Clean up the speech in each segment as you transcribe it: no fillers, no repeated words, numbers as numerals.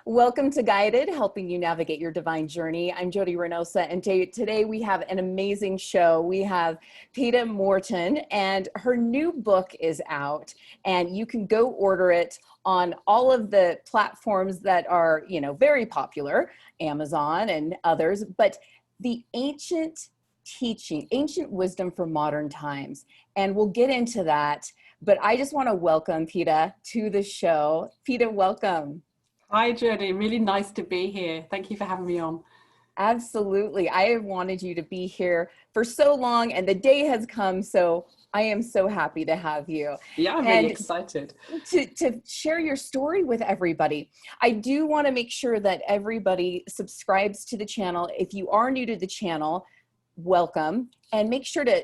Welcome to Guided, helping you navigate your divine journey. I'm Jodi Reynosa, and today we have an amazing show. We have Peta Morton, and her new book is out, and you can go order it on all of the platforms that are, very popular, Amazon and others, but the ancient teaching, ancient wisdom for modern times. And we'll get into that, but I just want to welcome Peta to the show. Peta, welcome. Hi, Jodi. Really nice to be here. Thank you for having me on. Absolutely. I have wanted you to be here for so long, and the day has come. So I am so happy to have you. Yeah, I'm really excited. To share your story with everybody. I do want to make sure that everybody subscribes to the channel. If you are new to the channel, welcome. And make sure to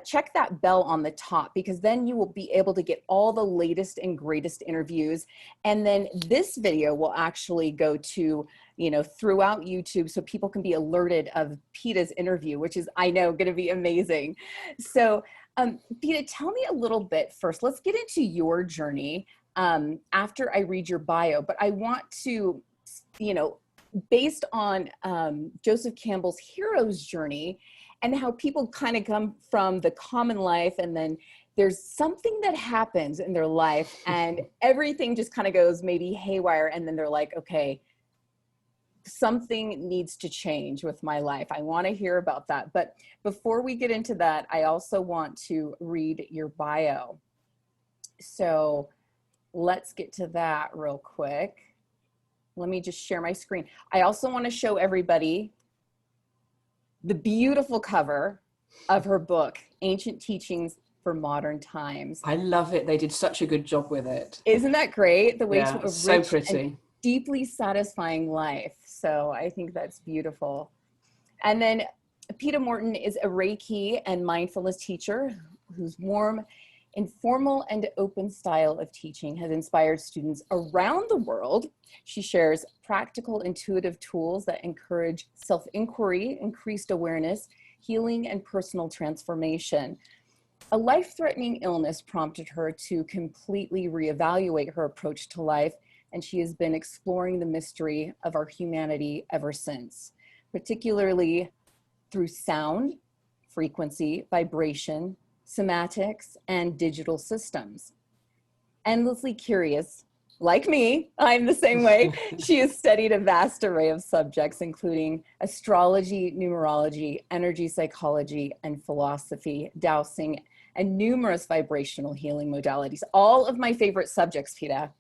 check that bell on the top, because then you will be able to get all the latest and greatest interviews. And then this video will actually go to, throughout YouTube, so people can be alerted of Peta's interview, which is, I know, going to be amazing. So Peta, tell me a little bit first. Let's get into your journey after I read your bio, but I want to, based on Joseph Campbell's hero's journey, and how people kind of come from the common life, and then there's something that happens in their life and everything just kind of goes maybe haywire. And then they're like, okay, something needs to change with my life. I want to hear about that. But before we get into that, I also want to read your bio. So let's get to that real quick. Let me just share my screen. I also want to show everybody the beautiful cover of her book, Ancient Teachings for Modern Times. I love it. They did such a good job with it. Isn't that great? The way to a so rich pretty and deeply satisfying life. So I think that's beautiful. And then Peta Morton is a Reiki and mindfulness teacher whose warm, informal, and open style of teaching has inspired students around the world. She shares practical, intuitive tools that encourage self-inquiry, increased awareness, healing, and personal transformation. A life-threatening illness prompted her to completely reevaluate her approach to life, and she has been exploring the mystery of our humanity ever since, particularly through sound, frequency, vibration, somatics, and digital systems. Endlessly curious, like me, I'm the same way, she has studied a vast array of subjects, including astrology, numerology, energy psychology, and philosophy, dowsing, and numerous vibrational healing modalities. All of my favorite subjects, Peta.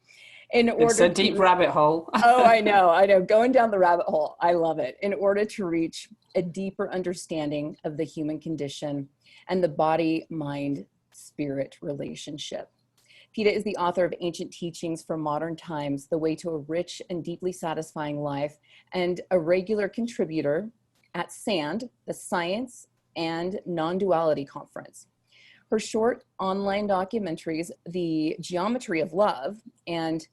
It's a deep rabbit hole. Oh, I know. Going down the rabbit hole. I love it. In order to reach a deeper understanding of the human condition and the body-mind-spirit relationship. Peta is the author of Ancient Teachings for Modern Times, The Way to a Rich and Deeply Satisfying Life, and a regular contributor at SAND, the Science and Non-Duality Conference. Her short online documentaries, The Geometry of Love and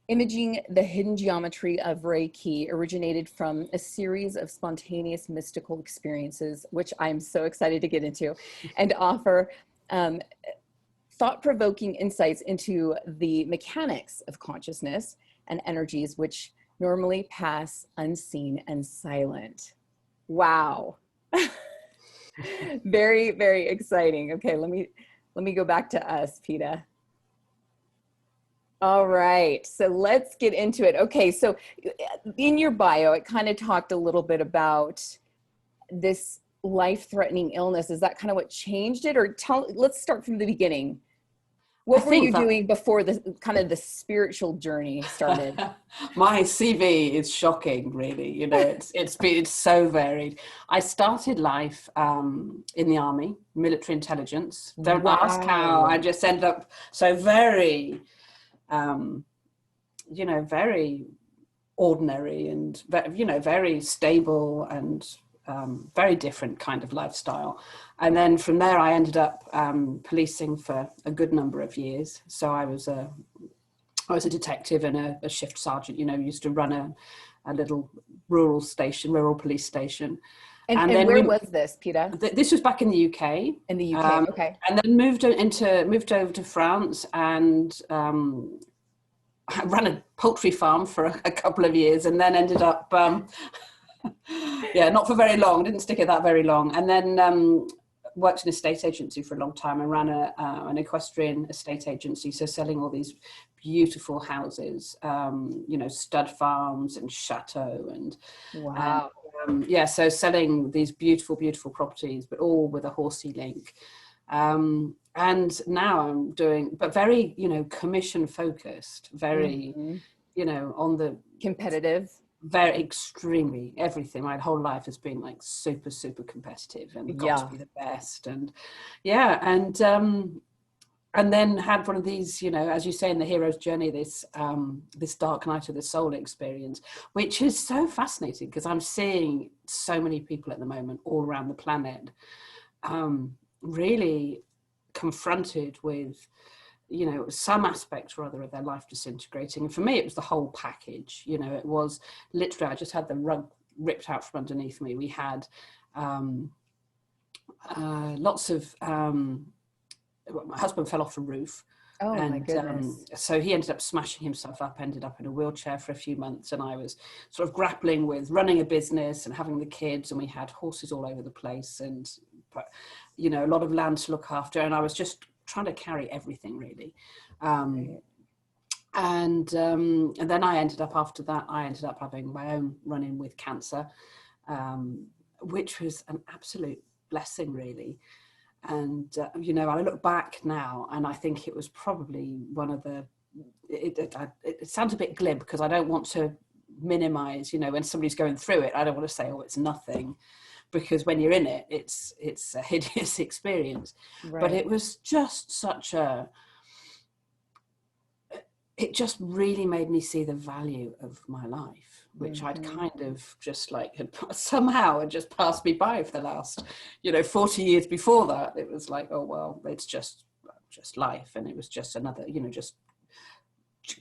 Imaging the Hidden Geometry of Reiki, originated from a series of spontaneous mystical experiences, which I'm so excited to get into, and offer thought-provoking insights into the mechanics of consciousness and energies which normally pass unseen and silent. Wow. Very, very exciting. Okay, let me go back to us, Peta. All right, so let's get into it. Okay, so in your bio, it kind of talked a little bit about this life-threatening illness. Is that kind of what changed it? Or let's start from the beginning. What were you doing before the spiritual journey started? My CV is shocking, really. It's so varied. I started life in the army, military intelligence. Don't ask how. I just ended up so very, very ordinary and very stable and very different kind of lifestyle. And then from there, I ended up policing for a good number of years. So I was a detective and a shift sergeant, used to run a little rural police station. And then where was this, Peta? This was back in the UK. In the UK, okay. And then moved over to France and I ran a poultry farm for a couple of years, and then ended up, yeah, not for very long, didn't stick at that very long. And then worked in a estate agency for a long time and ran an equestrian estate agency. So selling all these beautiful houses, you know, stud farms and chateau and, Wow. yeah, so selling these beautiful, beautiful properties, but all with a horsey link. And now I'm doing, but very, you know, commission focused, very, you know, on the competitive, very extremely everything. My whole life has been like super, super competitive and got to be the best. And yeah, and then had one of these, you know, as you say in the hero's journey, this this dark night of the soul experience, which is so fascinating because I'm seeing so many people at the moment all around the planet, really confronted with, you know, some aspect or other of their life disintegrating. And for me, it was the whole package. You know, it was literally, I just had the rug ripped out from underneath me. We had lots of, my husband fell off the roof. Oh, and my goodness. So he ended up smashing himself up, ended up in a wheelchair for a few months, and I was sort of grappling with running a business and having the kids, and we had horses all over the place, and, you know, a lot of land to look after, and I was just trying to carry everything really. And then I ended up, after that, I ended up having my own run-in with cancer, which was an absolute blessing really. And, you know, I look back now and I think it was probably one of the, it sounds a bit glib because I don't want to minimize, you know, when somebody's going through it, I don't want to say, oh, it's nothing, because when you're in it, it's a hideous experience. Right. But it was just such a, it just really made me see the value of my life, which I'd kind of just like somehow had just passed me by for the last, you know, 40 years before that. It was like, oh, well, it's just life. And it was just another, you know, just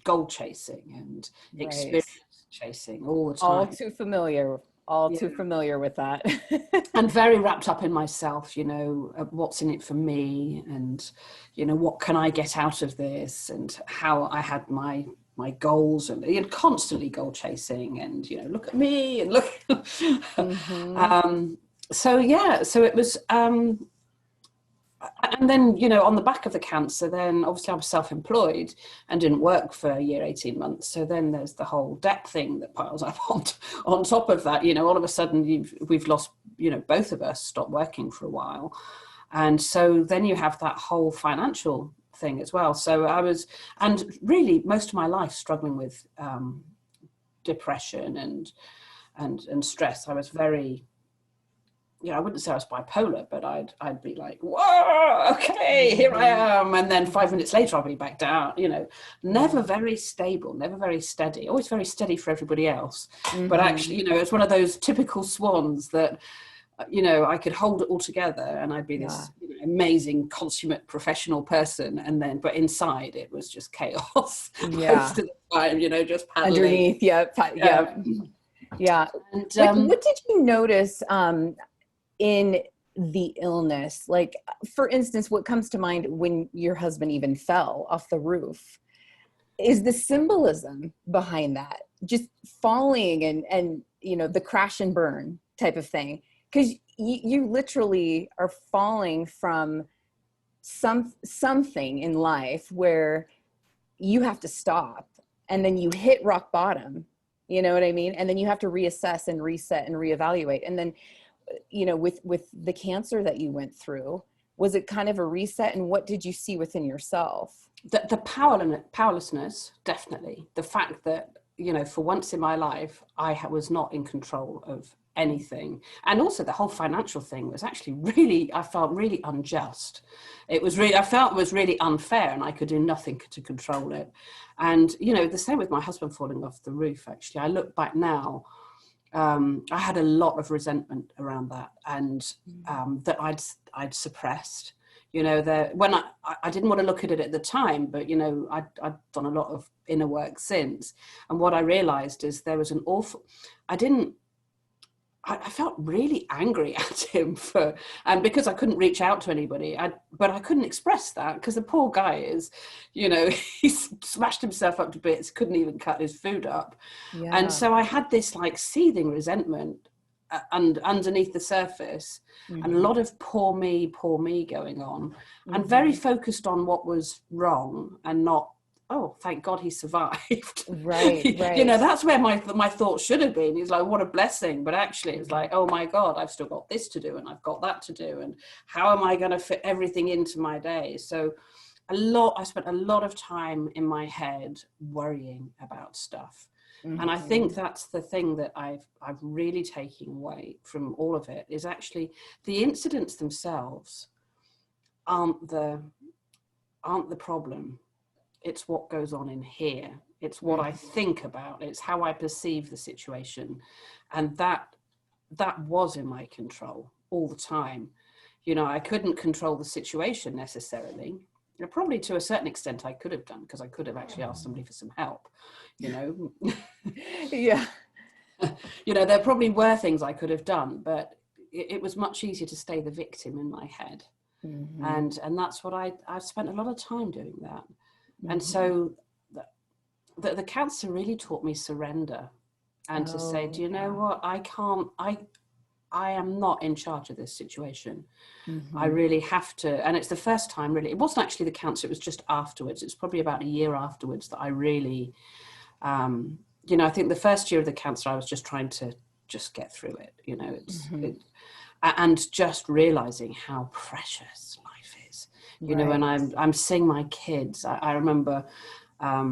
goal chasing and experience chasing all the time. All too familiar. Too familiar with that. And very wrapped up in myself, you know, what's in it for me, and, you know, what can I get out of this, and how I had my goals, and, you know, constantly goal chasing, and, you know, look at me and look. So yeah, so it was, and then, you know, on the back of the cancer, then obviously I was self-employed and didn't work for a year, 18 months. So then there's the whole debt thing that piles up on top of that. You know, all of a sudden we've lost, you know, both of us stopped working for a while. And so then you have that whole financial thing as well. So I was, and really most of my life struggling with depression and stress. I was very, you know, I wouldn't say I was bipolar, but I'd be like, whoa, okay, here I am. And then 5 minutes later, I'll be back down, you know, never very stable, never very steady, always very steady for everybody else. But actually, you know, it's one of those typical swans that, you know, I could hold it all together and I'd be this, you know, amazing, consummate professional person. And then, but inside it was just chaos. Most of the time, you know, just paddling. Underneath, yeah. And, what did you notice in the illness? Like, for instance, what comes to mind when your husband even fell off the roof is the symbolism behind that, just falling and you know, the crash and burn type of thing. Because you literally are falling from something in life where you have to stop, and then you hit rock bottom, you know what I mean? And then you have to reassess and reset and reevaluate. And then, you know, with the cancer that you went through, was it kind of a reset? And what did you see within yourself? The powerlessness, definitely. The fact that, you know, for once in my life, I was not in control of anything. And also the whole financial thing was actually really, I felt really unjust. It was really, I felt it was really unfair, and I could do nothing to control it. And, you know, the same with my husband falling off the roof, actually. I look back now, I had a lot of resentment around that, and that I'd suppressed. You know, when I didn't want to look at it at the time, but, you know, I'd done a lot of inner work since. And what I realized is there was an awful, I felt really angry at him and because I couldn't reach out to anybody, but I couldn't express that because the poor guy is, you know, he smashed himself up to bits, couldn't even cut his food up. Yeah. And so I had this like seething resentment and underneath the surface, and a lot of poor me going on, and very focused on what was wrong and not, oh, thank God he survived. Right. You know, that's where my thoughts should have been. He's like, what a blessing. But actually, it's like, oh my God, I've still got this to do and I've got that to do. And how am I going to fit everything into my day? So I spent a lot of time in my head worrying about stuff. And I think that's the thing that I've really taken away from all of it, is actually the incidents themselves aren't the problem. It's what goes on in here. It's what I think about. It's how I perceive the situation. And that was in my control all the time. You know, I couldn't control the situation necessarily. Probably to a certain extent I could have done, because I could have actually asked somebody for some help, you know. Yeah. You know, there probably were things I could have done, but it was much easier to stay the victim in my head. And that's what I've spent a lot of time doing that. And so the cancer really taught me surrender, and to say, do you know what, I am not in charge of this situation. I really have to. And it's the first time really, it wasn't actually the cancer, it was just afterwards. It's probably about a year afterwards that I really, you know, I think the first year of the cancer, I was just trying to just get through it, you know, and just realizing how precious life is, you know. And I'm seeing my kids. I remember, I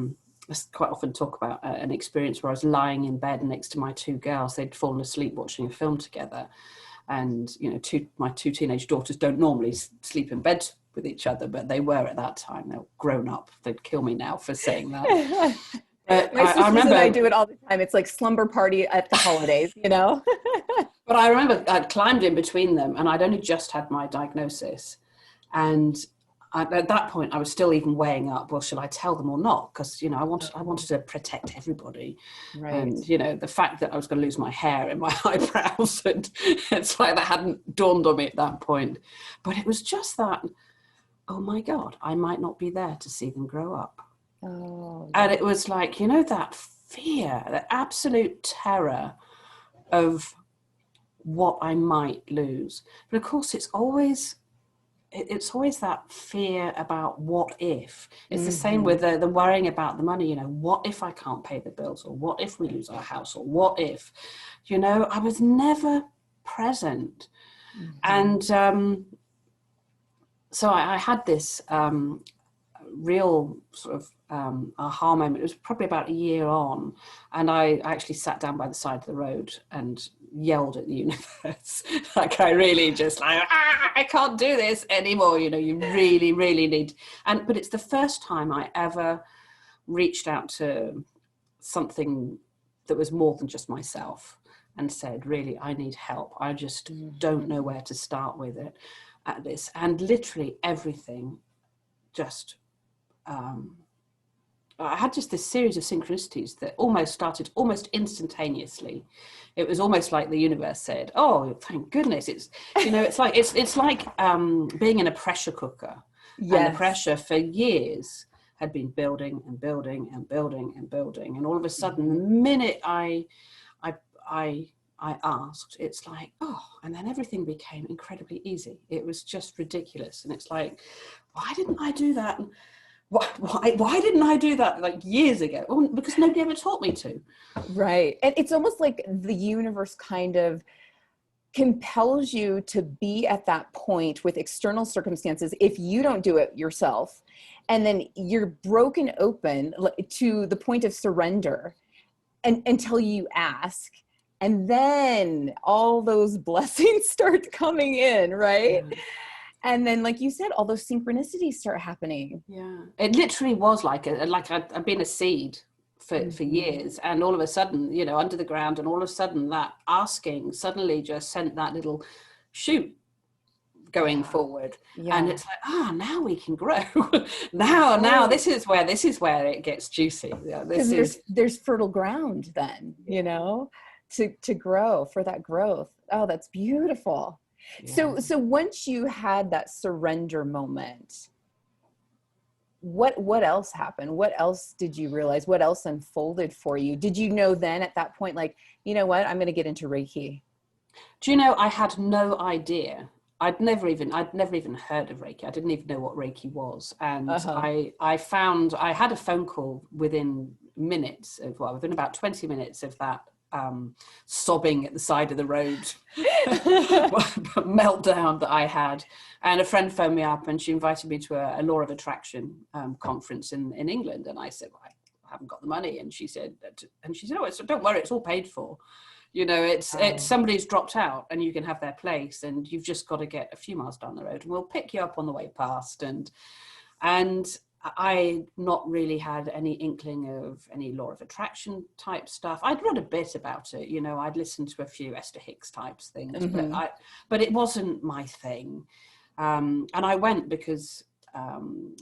quite often talk about an experience where I was lying in bed next to my two girls. They'd fallen asleep watching a film together. And, you know, my two teenage daughters don't normally sleep in bed with each other, but they were at that time. They're grown up. They'd kill me now for saying that. But My sisters I remember, and I do it all the time. It's like slumber party at the holidays, you know? but I remember I'd climbed in between them, and I'd only just had my diagnosis. And at that point, I was still even weighing up, well, should I tell them or not? Because, you know, I wanted to protect everybody. Right. And, you know, the fact that I was going to lose my hair and my eyebrows, and it's like that hadn't dawned on me at that point. But it was just that, oh my God, I might not be there to see them grow up. Oh, and it was like, you know, that fear, the absolute terror of what I might lose. But of course, it's always that fear about what if. It's the same with the worrying about the money, you know, what if I can't pay the bills, or what if we lose our house, or what if, you know, I was never present. And so I had this real sort of aha moment. It was probably about a year on, and I actually sat down by the side of the road and yelled at the universe. Like, I really just like, I can't do this anymore, you know, you really, really need. But it's the first time I ever reached out to something that was more than just myself and said, really, I need help. I just don't know where to start with it at this. And literally everything just, I had just this series of synchronicities that almost started almost instantaneously. It was almost like the universe said, oh, thank goodness. It's, you know, it's like being in a pressure cooker. Yes. And the pressure for years had been building and building and building and building. And all of a sudden, the minute I asked, it's like, oh, and then everything became incredibly easy. It was just ridiculous. And it's like, why didn't I do that? Why didn't I do that like years ago? Well, because nobody ever taught me to. Right. And it's almost like the universe kind of compels you to be at that point with external circumstances if you don't do it yourself. And then you're broken open to the point of surrender until you ask. And then all those blessings start coming in, right? Yeah. And then, like you said, all those synchronicities start happening. Yeah, it literally was like I've been a seed for years, and all of a sudden, you know, under the ground, and all of a sudden that asking suddenly just sent that little shoot going forward. Yeah. And it's like, now we can grow. now this is where it gets juicy. Yeah, there's fertile ground then, you know, to grow, for that growth. Oh, that's beautiful. Yeah. So once you had that surrender moment, what else happened? What else did you realize? What else unfolded for you? Did you know then at that point, like, you know what, I'm going to get into Reiki? Do you know, I had no idea. I'd never even heard of Reiki. I didn't even know what Reiki was. And Uh-huh. I found, I had a phone call within minutes of, well, within about 20 minutes of that, sobbing at the side of the road meltdown that I had. And a friend phoned me up and she invited me to a law of attraction conference in England. And I said, well, I haven't got the money. And she said, oh, don't worry, it's all paid for. You know, it's somebody's dropped out and you can have their place and you've just got to get a few miles down the road and we'll pick you up on the way past. And I not really had any inkling of any law of attraction type stuff. I'd read a bit about it, you know, I'd listened to a few Esther Hicks types things, Mm-hmm. but it wasn't my thing. And I went because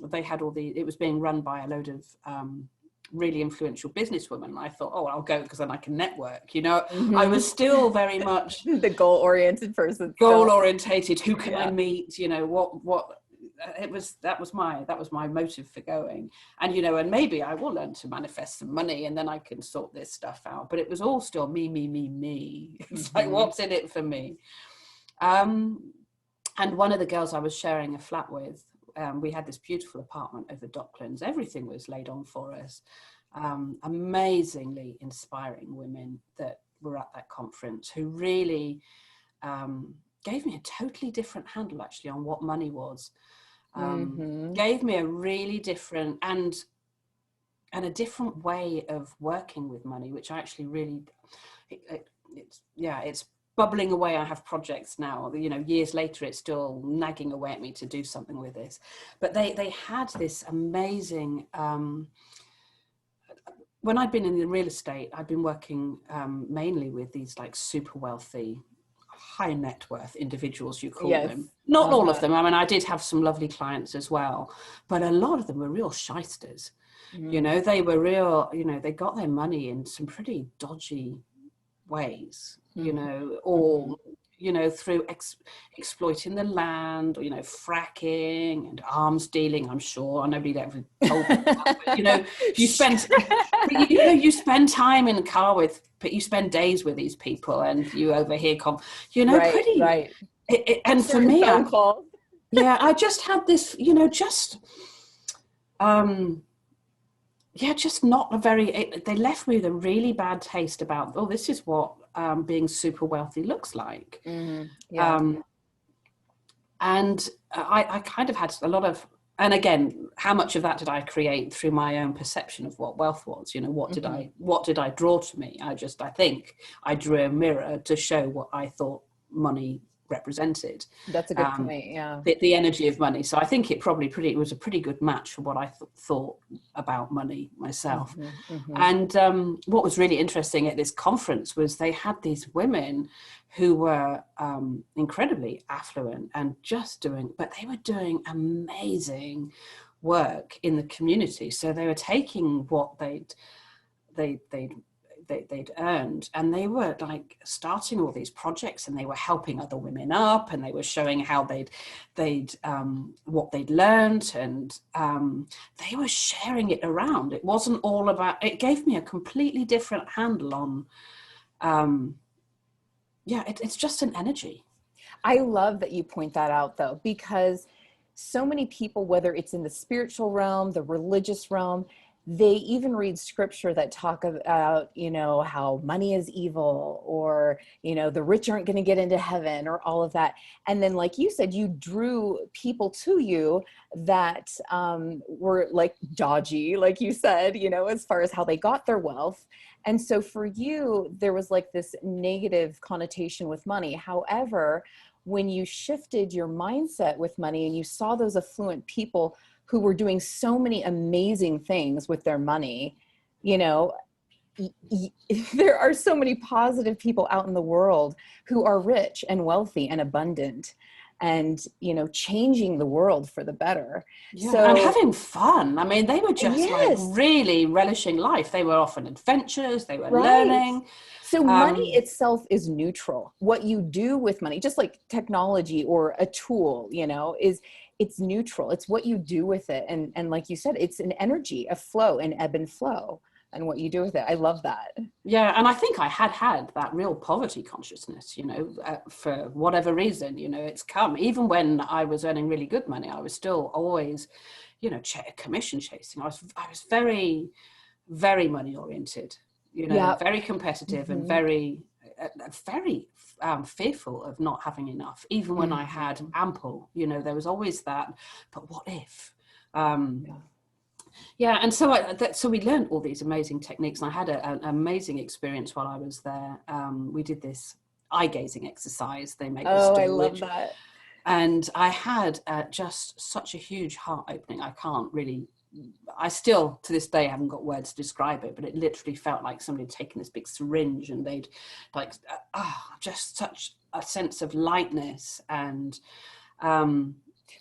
they had it was being run by a load of really influential businesswomen. I thought, oh, I'll go because then I can network. You know, I Mm-hmm. was still very much The goal-oriented person. goal Still. orientated. Who can I Yeah. meet? You know, what that was my motive for going. And you know, and maybe I will learn to manifest some money and then I can sort this stuff out. But it was all still me. It's like, Mm-hmm. what's in it for me? And one of the girls I was sharing a flat with, we had this beautiful apartment over Docklands. Everything was laid on for us. Amazingly inspiring women that were at that conference who really gave me a totally different handle actually on what money was. Mm-hmm. Gave me a really different and a different way of working with money, which I actually really, it's bubbling away. I have projects now, you know, years later, it's still nagging away at me to do something with this. But they had this amazing, when I'd been in the real estate, I'd been working mainly with these like super wealthy, high net worth individuals, you call Yes. them. Not all of Uh-huh. them. I mean, I did have some lovely clients as well, but a lot of them were real shysters. You know, they were real, you know, they got their money in some pretty dodgy ways, you know, Mm-hmm. or, you know, through exploiting the land, or, you know, fracking and arms dealing. I'm sure nobody ever told me that, but, you know, you spend, you know, you spend time in the car but you spend days with these people and you overhear, you know, Right, pretty, right. and for Certain me, phone calls. yeah, I just had this, you know, just, yeah, just not a very, they left me with a really bad taste about, oh, this is what being super wealthy looks like. Mm-hmm. Yeah. And I kind of had a lot of, and again, how much of that did I create through my own perception of what wealth was? You know, what did I draw to me? I think I drew a mirror to show what I thought money represented. That's a good point. Yeah. The energy of money. So I think it was a pretty good match for what I thought about money myself. Mm-hmm. Mm-hmm. And what was really interesting at this conference was they had these women who were incredibly affluent and but they were doing amazing work in the community. So they were taking what they'd earned, and they were like starting all these projects, and they were helping other women up, and they were showing how they'd what they'd learned, and they were sharing it around. It wasn't all about, it gave me a completely different handle on it's just an energy. I love that you point that out though, because so many people, whether it's in the spiritual realm, the religious realm, they even read scripture that talk about, you know, how money is evil, or, you know, the rich aren't going to get into heaven, or all of that. And then, like you said, you drew people to you that were like dodgy, like you said, you know, as far as how they got their wealth. And so for you, there was like this negative connotation with money. However, when you shifted your mindset with money and you saw those affluent people who were doing so many amazing things with their money, you know, there are so many positive people out in the world who are rich and wealthy and abundant. and, you know, changing the world for the better. Yeah, So, and having fun. I mean, they were just like yes, really relishing life. They were often adventures, they were right. learning. So money itself is neutral. What you do with money, just like technology or a tool, you know, it's neutral. It's what you do with it. And like you said, it's an energy, a flow, an ebb and flow, and what you do with it. I love that. Yeah, and I think I had that real poverty consciousness, you know, for whatever reason, you know, it's come. Even when I was earning really good money, I was still always, you know, commission chasing. I was very, very money oriented, you know, Yeah. very competitive and very, very fearful of not having enough. Even when I had ample, you know, there was always that, but what if? Yeah, and so so we learned all these amazing techniques, and I had an amazing experience while I was there. We did this eye gazing exercise they make us Oh, do, I love that. and I had just such a huge heart opening. I still to this day haven't got words to describe it, but it literally felt like somebody had taken this big syringe and they'd like, just such a sense of lightness and.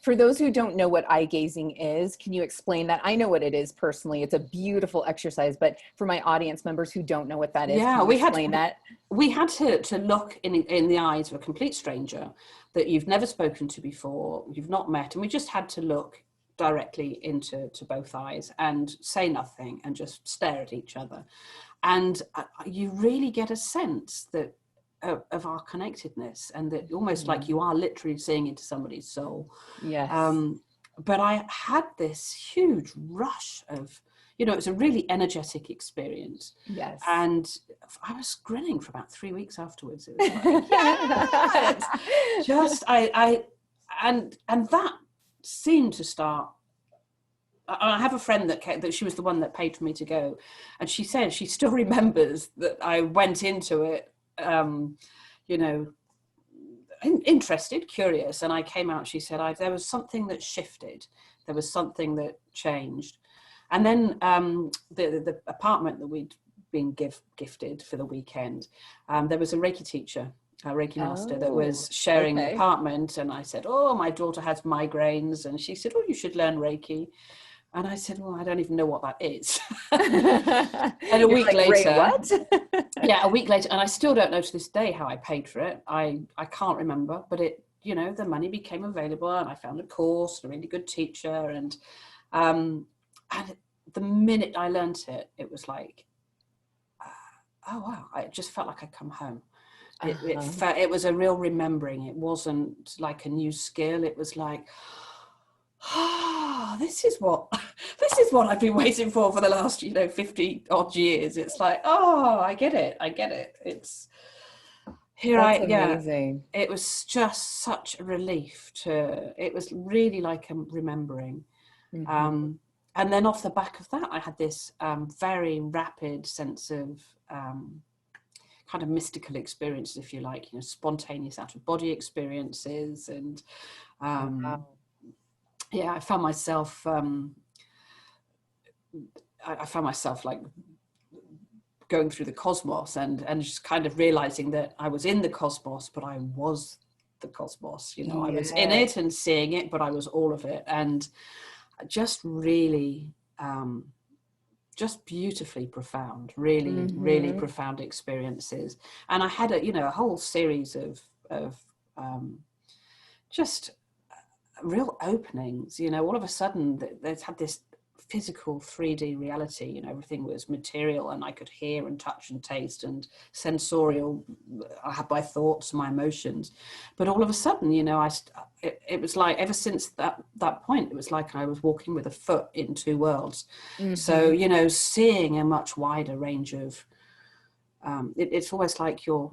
For those who don't know what eye gazing is, can you explain that? I know what it is personally. It's a beautiful exercise, but for my audience members who don't know what that is, can you explain that? We had to look in the eyes of a complete stranger that you've never spoken to before, you've not met, and we just had to look directly into both eyes and say nothing and just stare at each other. And you really get a sense that of our connectedness, and that almost like you are literally seeing into somebody's soul. Yes. But I had this huge rush of, you know, it was a really energetic experience. Yes. And I was grinning for about 3 weeks afterwards. It was like, yes! Just, and that seemed to start. I have a friend that she was the one that paid for me to go. And she said she still remembers that I went into it, you know, interested, curious, and I came out. She said there was something that shifted, there was something that changed, and then the apartment that we'd been gifted for the weekend, there was a Reiki teacher, a Reiki master that was sharing the apartment, and I said, "Oh, my daughter has migraines," and she said, "Oh, you should learn Reiki." And I said, "Well, I don't even know what that is." And a week later, what? yeah, a week later, and I still don't know to this day how I paid for it. I can't remember, but it, you know, the money became available, and I found a course, a really good teacher, and the minute I learnt it, it was like, oh wow! I just felt like I'd come home. It was a real remembering. It wasn't like a new skill. It was like, this is what I've been waiting for the last, you know, 50 odd years. It's like, I get it. It's here. That's amazing. It was just such a relief it was really like a remembering. And then off the back of that, I had this very rapid sense of kind of mystical experiences, if you like, you know, spontaneous out of body experiences. And yeah, I found myself like going through the cosmos and just kind of realizing that I was in the cosmos, but I was the cosmos, you know. I was in it and seeing it, but I was all of it. And just really just beautifully profound, really profound experiences. And I had a whole series of just real openings, you know. All of a sudden they've had this physical 3D reality, you know, everything was material, and I could hear and touch and taste and sensorial. I had my thoughts, my emotions, but all of a sudden, you know, it was like, ever since that point, it was like I was walking with a foot in two worlds. So, you know, seeing a much wider range of it's almost like your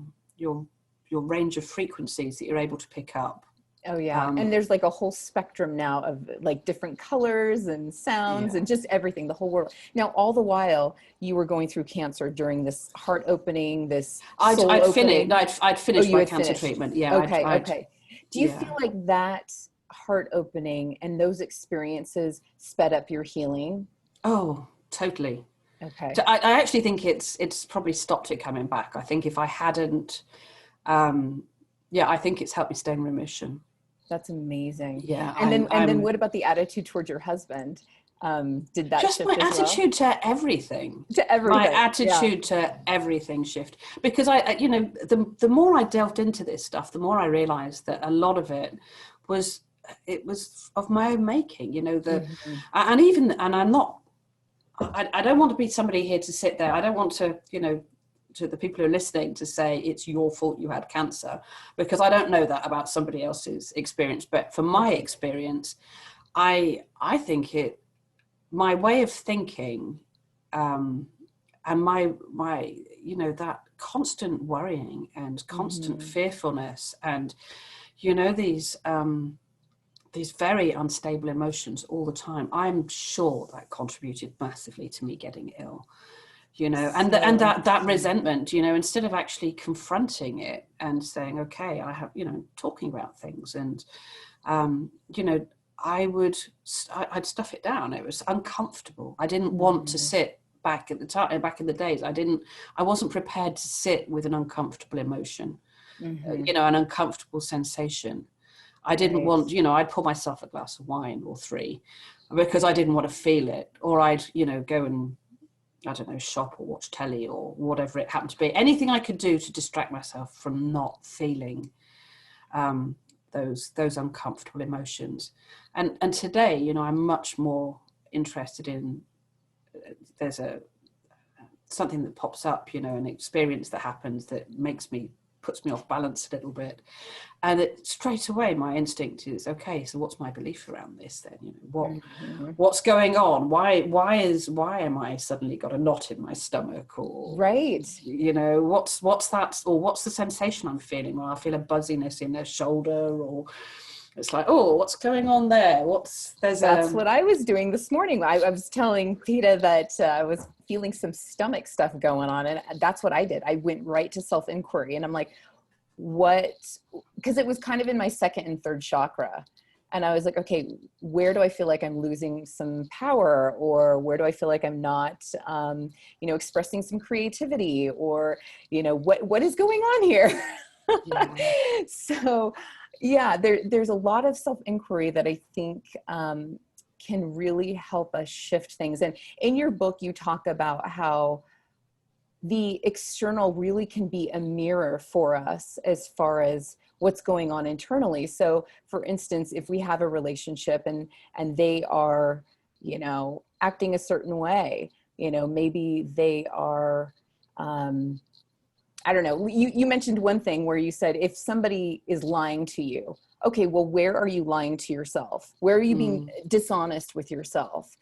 range of frequencies that you're able to pick up. Oh yeah. And there's like a whole spectrum now of like different colors and sounds and just everything, the whole world. Now, all the while you were going through cancer during this heart opening, this soul opening. I'd finished my cancer treatment. Yeah. Okay. Do you feel like that heart opening and those experiences sped up your healing? Oh, totally. Okay. So I actually think it's probably stopped it coming back. I think if I hadn't, I think it's helped me stay in remission. That's amazing. Yeah, And then I'm what about the attitude towards your husband? Did that just my shift as well? attitude to everything. To My everything. Yeah. attitude to everything shift, because you know, the more I delved into this stuff, the more I realized that a lot of it was of my own making, you know, Mhm. and I'm not, I don't want to be somebody here to sit there. I don't want to, you know, to the people who are listening to say it's your fault you had cancer, because I don't know that about somebody else's experience. But from my Right. experience, I think my way of thinking, and my you know, that constant worrying and constant Mhm. fearfulness, and you know, these very unstable emotions all the time, I'm sure that contributed massively to me getting ill, you know. And So that interesting. resentment, you know, instead of actually confronting it and saying, okay, I have, you know, talking about things, and you know, I'd stuff it down. It was uncomfortable. I didn't want to Mhm. sit back at the time, back in the days. I wasn't prepared to sit with an uncomfortable emotion, Mhm. you know, an uncomfortable sensation. I didn't Right. want, you know, I'd pour myself a glass of wine or three because I didn't want to feel it, or I'd, you know, go and, I don't know, shop or watch telly or whatever it happened to be. Anything I could do to distract myself from not feeling um, those uncomfortable emotions. And today, you know, I'm much more interested in, there's something that pops up, you know, an experience that happens that puts me off balance a little bit, and it straight away my instinct is, okay, so what's my belief around this then? You know, Mhm. what's going on? Why am I suddenly got a knot in my stomach? Or, Right. you know, what's that, or what's the sensation I'm feeling? Or I feel a buzziness in the shoulder, or it's like, oh, what's going on there? There's That's a, what I was doing this morning. I was telling Peta that I was feeling some stomach stuff going on, and that's what I did. I went right to self-inquiry, and I'm like, what? Because it was kind of in my second and third chakra. And I was like, okay, where do I feel like I'm losing some power? Or where do I feel like I'm not, you know, expressing some creativity? Or, you know, what is going on here? yeah. So, yeah, there's a lot of self-inquiry that I think can really help us shift things. And in your book, you talk about how the external really can be a mirror for us as far as what's going on internally. So for instance, if we have a relationship and they are, you know, acting a certain way, you know, maybe they are, I don't know, you mentioned one thing where you said, if somebody is lying to you, okay, well, where are you lying to yourself? Where are you being Mm. dishonest with yourself?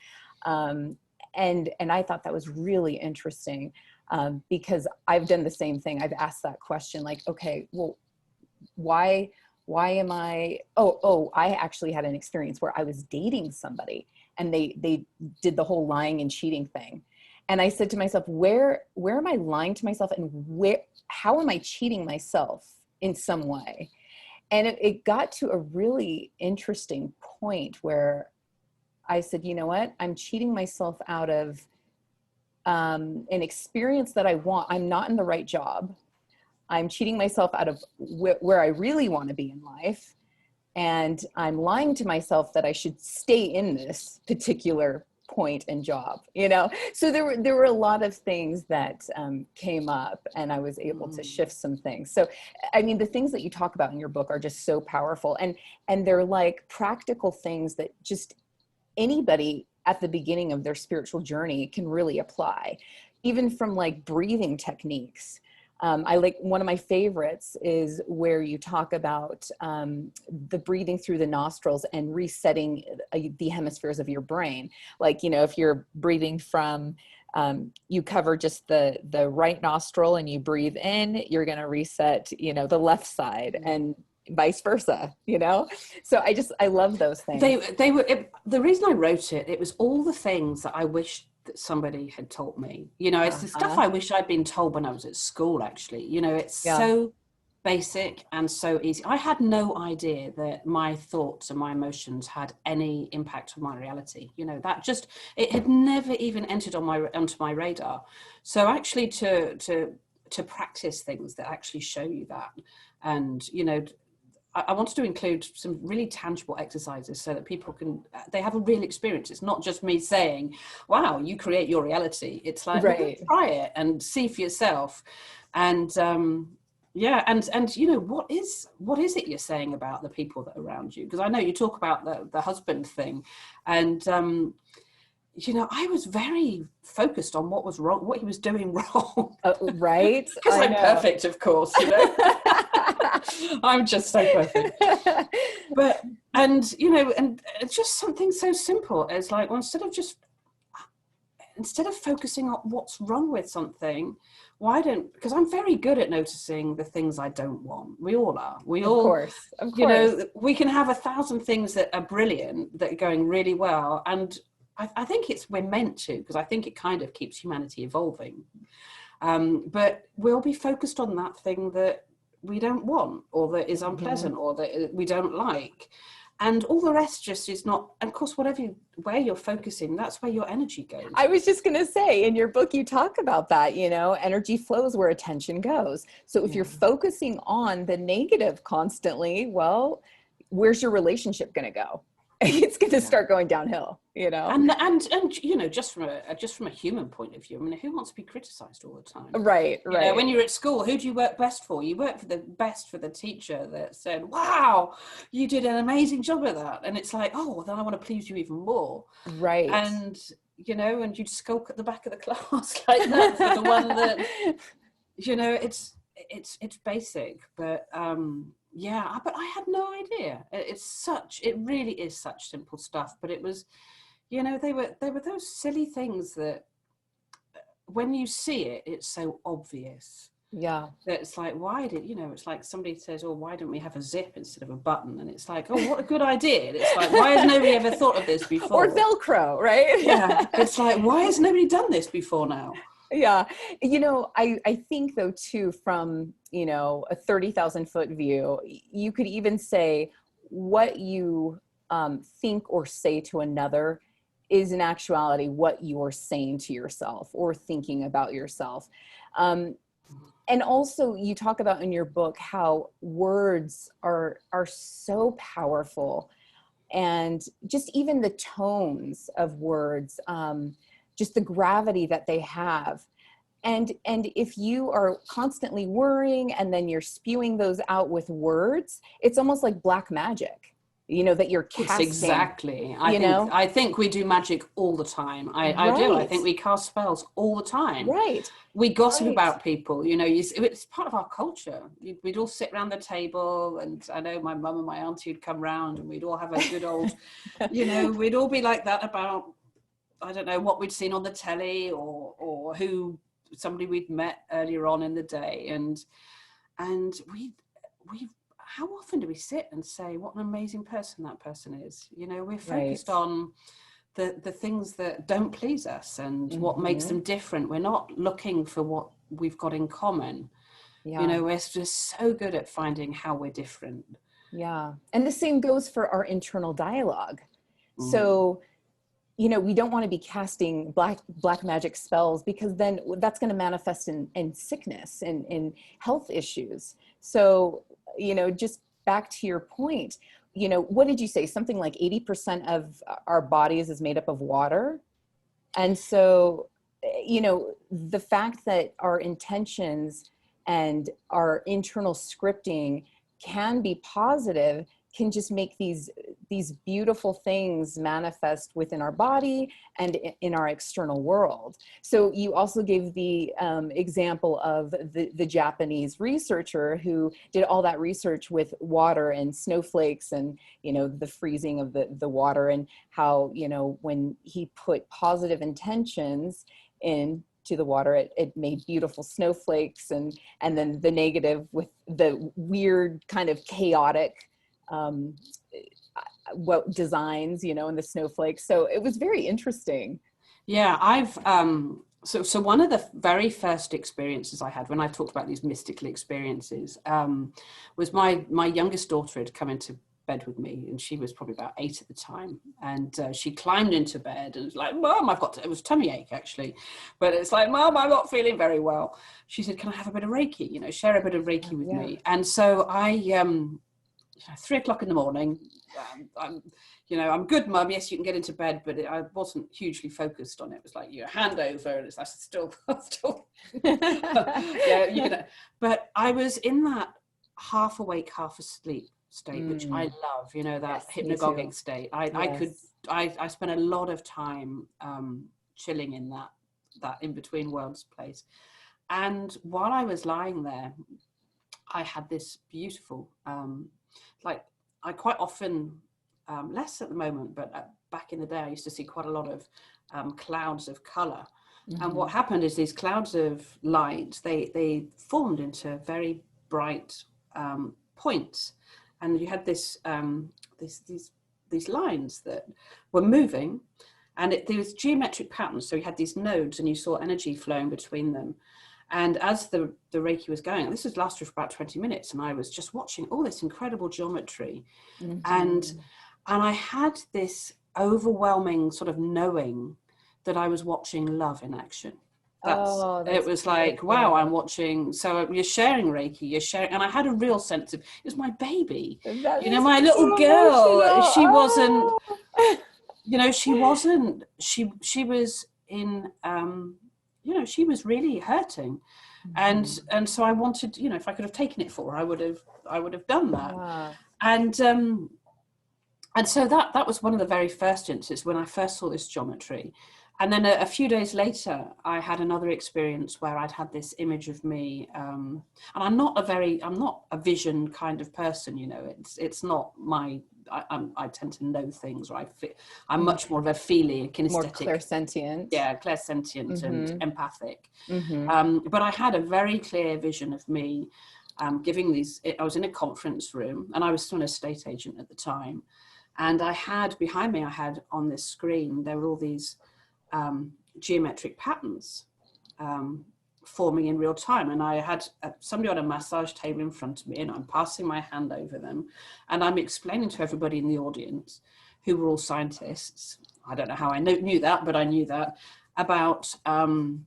Um, and I thought that was really interesting, because I've done the same thing. I've asked that question, like, okay, well, why am I, I actually had an experience where I was dating somebody and they did the whole lying and cheating thing. And I said to myself, where am I lying to myself, and how am I cheating myself in some way? And it got to a really interesting point where I said, you know what, I'm cheating myself out of an experience that I want. I'm not in the right job. I'm cheating myself out of where I really want to be in life. And I'm lying to myself that I should stay in this particular point and job, you know? So there were a lot of things that came up, and I was able to Mm. shift some things. So, I mean, the things that you talk about in your book are just so powerful, and they're like practical things that just anybody at the beginning of their spiritual journey can really apply, even from like breathing techniques. I like, one of my favorites is where you talk about the breathing through the nostrils and resetting the hemispheres of your brain. Like, you know, if you're breathing from, you cover just the right nostril and you breathe in, you're going to reset, you know, the left side, and vice versa, you know? So I love those things. The reason I wrote it, it was all the things that I wish that somebody had told me. You know, it's the stuff Uh-huh. I wish I'd been told when I was at school, actually. You know, it's Yeah. so basic and so easy. I had no idea that my thoughts and my emotions had any impact on my reality. You know, that just, it had never even entered onto my radar. So actually to practice things that actually show you that, and, you know, I wanted to include some really tangible exercises so that people they have a real experience. It's not just me saying, wow, you create your reality. It's like, Right. try it and see for yourself. And yeah, and you know, what is it you're saying about the people that are around you? Because I know you talk about the husband thing, and you know, I was very focused on what was wrong, what he was doing wrong. Right. Because I'm perfect, of course, you know. I'm just so perfect. But, and, you know, and it's just something so simple as like, well, instead of focusing on what's wrong with something, because I'm very good at noticing the things I don't want. We all are. Of course. You know, we can have 1,000 things that are brilliant, that are going really well. And I think we're meant to, because I think it kind of keeps humanity evolving. But we'll be focused on that thing that we don't want, or that is unpleasant, or that we don't like. And all the rest just is not, and of course, where you're focusing, that's where your energy goes. I was just going to say, in your book, you talk about that, you know, energy flows where attention goes. So if you're focusing on the negative constantly, well, where's your relationship going to go? It's going to start going downhill, you know. And you know, just from a human point of view, I mean, who wants to be criticized all the time? Right. You know, when you're at school, who do you work best for? You work for the teacher that said, wow, you did an amazing job at that. And it's like, oh, well, then I want to please you even more. Right. And, you know, and you'd skulk at the back of the class like that for the one that, you know, it's basic, but yeah, but I had no idea. It really is such simple stuff, but it was, you know, they were those silly things that when you see it, it's so obvious. Yeah. That it's like, it's like somebody says, oh, why don't we have a zip instead of a button? And it's like, oh, what a good idea. And it's like, why has nobody ever thought of this before? Or Velcro, right? Yeah. It's like, why has nobody done this before now? Yeah. You know, I think though too, from, you know, a 30,000 foot view, you could even say what you think or say to another is in actuality what you're saying to yourself or thinking about yourself. And also you talk about in your book how words are so powerful, and just even the tones of words, just the gravity that they have. And if you are constantly worrying and then you're spewing those out with words, it's almost like black magic, you know, that you're casting. It's exactly. I think we do magic all the time. I do. I think we cast spells all the time. Right. We gossip about people, you know, it's part of our culture. We'd all sit around the table, and I know my mum and my auntie would come round, and we'd all have a good old, you know, we'd all be like that about, I don't know, what we'd seen on the telly, or who somebody we'd met earlier on in the day, and we how often do we sit and say what an amazing person that person is? You know, we're focused on the things that don't please us and what makes them different. We're not looking for what we've got in common. You know, we're just so good at finding how we're different. Yeah. And the same goes for our internal dialogue. So, you know, we don't want to be casting black magic spells, because then that's going to manifest in sickness and in health issues. So, you know, just back to your point, you know, what did you say? Something like 80% of our bodies is made up of water. And so, you know, the fact that our intentions and our internal scripting can be positive can just make these beautiful things manifest within our body and in our external world. So you also gave the example of the Japanese researcher who did all that research with water and snowflakes and, you know, the freezing of the water, and how, you know, when he put positive intentions in to the water, it made beautiful snowflakes, and then the negative with the weird kind of chaotic what designs, you know, in the snowflakes. So it was very interesting. Yeah, I've so one of the very first experiences I had when I talked about these mystical experiences was my youngest daughter had come into bed with me, and she was probably about 8 at the time, and she climbed into bed and was like, Mom, it was tummy ache actually, but it's like, Mom, I'm not feeling very well. She said, can I have a bit of Reiki, you know, share a bit of Reiki with me? And so 3 o'clock in the morning. I'm good, mum. Yes, you can get into bed, but I wasn't hugely focused on it. It was like your hand over, and it's still, yeah, you can. But I was in that half awake, half asleep state, which I love. That hypnagogic state. I spent a lot of time chilling in that in between worlds place. And while I was lying there, I had this beautiful, I quite often, less at the moment, but back in the day, I used to see quite a lot of clouds of color. And what happened is these clouds of light, they formed into very bright points. And you had these lines that were moving, and there was geometric patterns. So you had these nodes and you saw energy flowing between them. And as the Reiki was going, this was lasted for about 20 minutes, and I was just watching all this incredible geometry. And I had this overwhelming sort of knowing that I was watching love in action. It was like, wow, I'm watching. So you're sharing Reiki, you're sharing. And I had a real sense of, it was my baby. My little girl, she wasn't, she was in, she was really hurting. And so I wanted, if I could have taken it for her, I would have done that. Wow. And so that was one of the very first instances when I first saw this geometry. And then a few days later, I had another experience where I'd had this image of me. And I'm not a vision kind of person, it's not my, I tend to know things, or I'm much more of a feeling, kinesthetic. More clairsentient. Yeah, clairsentient and empathic. But I had a very clear vision of me giving these, I was in a conference room, and I was still an estate agent at the time. And behind me, I had on this screen, there were all these geometric patterns forming in real time. And I had somebody on a massage table in front of me, and I'm passing my hand over them, and I'm explaining to everybody in the audience, who were all scientists. I don't know how I knew that, but I knew that about, well,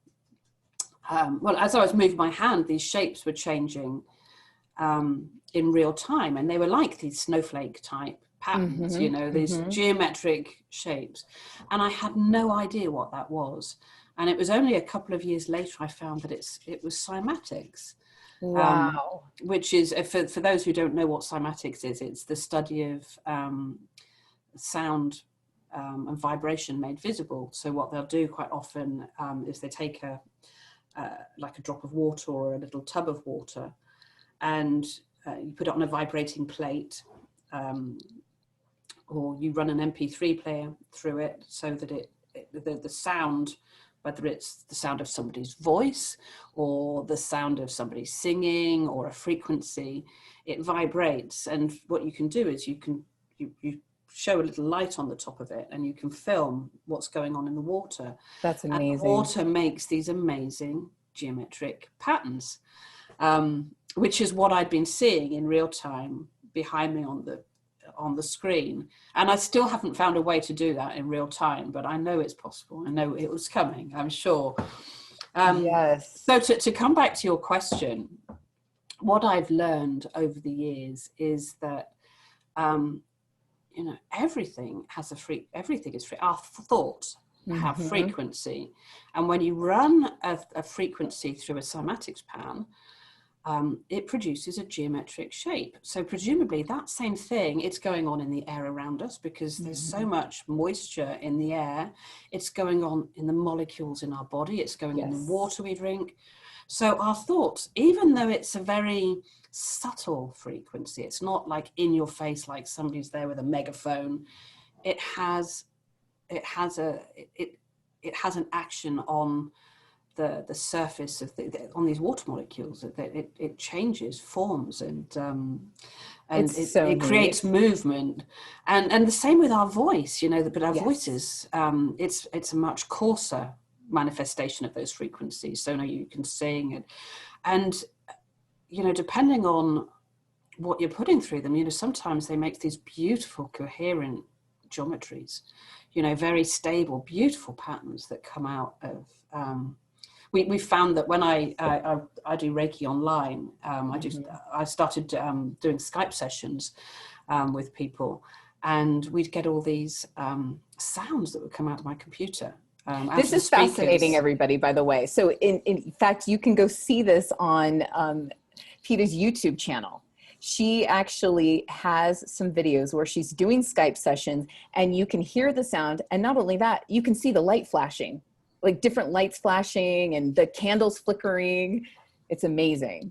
as I was moving my hand, these shapes were changing in real time, and they were like these snowflake type patterns, these geometric shapes. And I had no idea what that was. And it was only a couple of years later I found that it was cymatics. Wow. Which is, for those who don't know what cymatics is, it's the study of sound and vibration made visible. So what they'll do quite often is they take like a drop of water or a little tub of water, and you put it on a vibrating plate, or you run an MP3 player through it, so that the sound, whether it's the sound of somebody's voice or the sound of somebody singing or a frequency, it vibrates. And what you can do is you show a little light on the top of it, and you can film what's going on in the water. That's amazing. And the water makes these amazing geometric patterns, which is what I'd been seeing in real time behind me on the screen. And I still haven't found a way to do that in real time, but I know it's possible. I know it was coming, I'm sure. Yes. So to come back to your question, what I've learned over the years is that, everything is free. Our thoughts have frequency. And when you run a frequency through a cymatics pan, it produces a geometric shape. So presumably that same thing, it's going on in the air around us, because there's so much moisture in the air. It's going on in the molecules in our body. It's going in the water we drink. So our thoughts, even though it's a very subtle frequency, it's not like in your face, like somebody's there with a megaphone. It has an action on the surface of on these water molecules. It changes forms, and it creates movement, and the same with our voice, but our voices, it's a much coarser manifestation of those frequencies. So now you can sing, and depending on what you're putting through them, sometimes they make these beautiful coherent geometries, very stable, beautiful patterns that come out of we found that when I do Reiki online, I started doing Skype sessions with people, and we'd get all these sounds that would come out of my computer. This is fascinating, everybody, by the way. So in fact, you can go see this on Peta's YouTube channel. She actually has some videos where she's doing Skype sessions, and you can hear the sound. And not only that, you can see the light flashing, like different lights flashing and the candles flickering. It's amazing.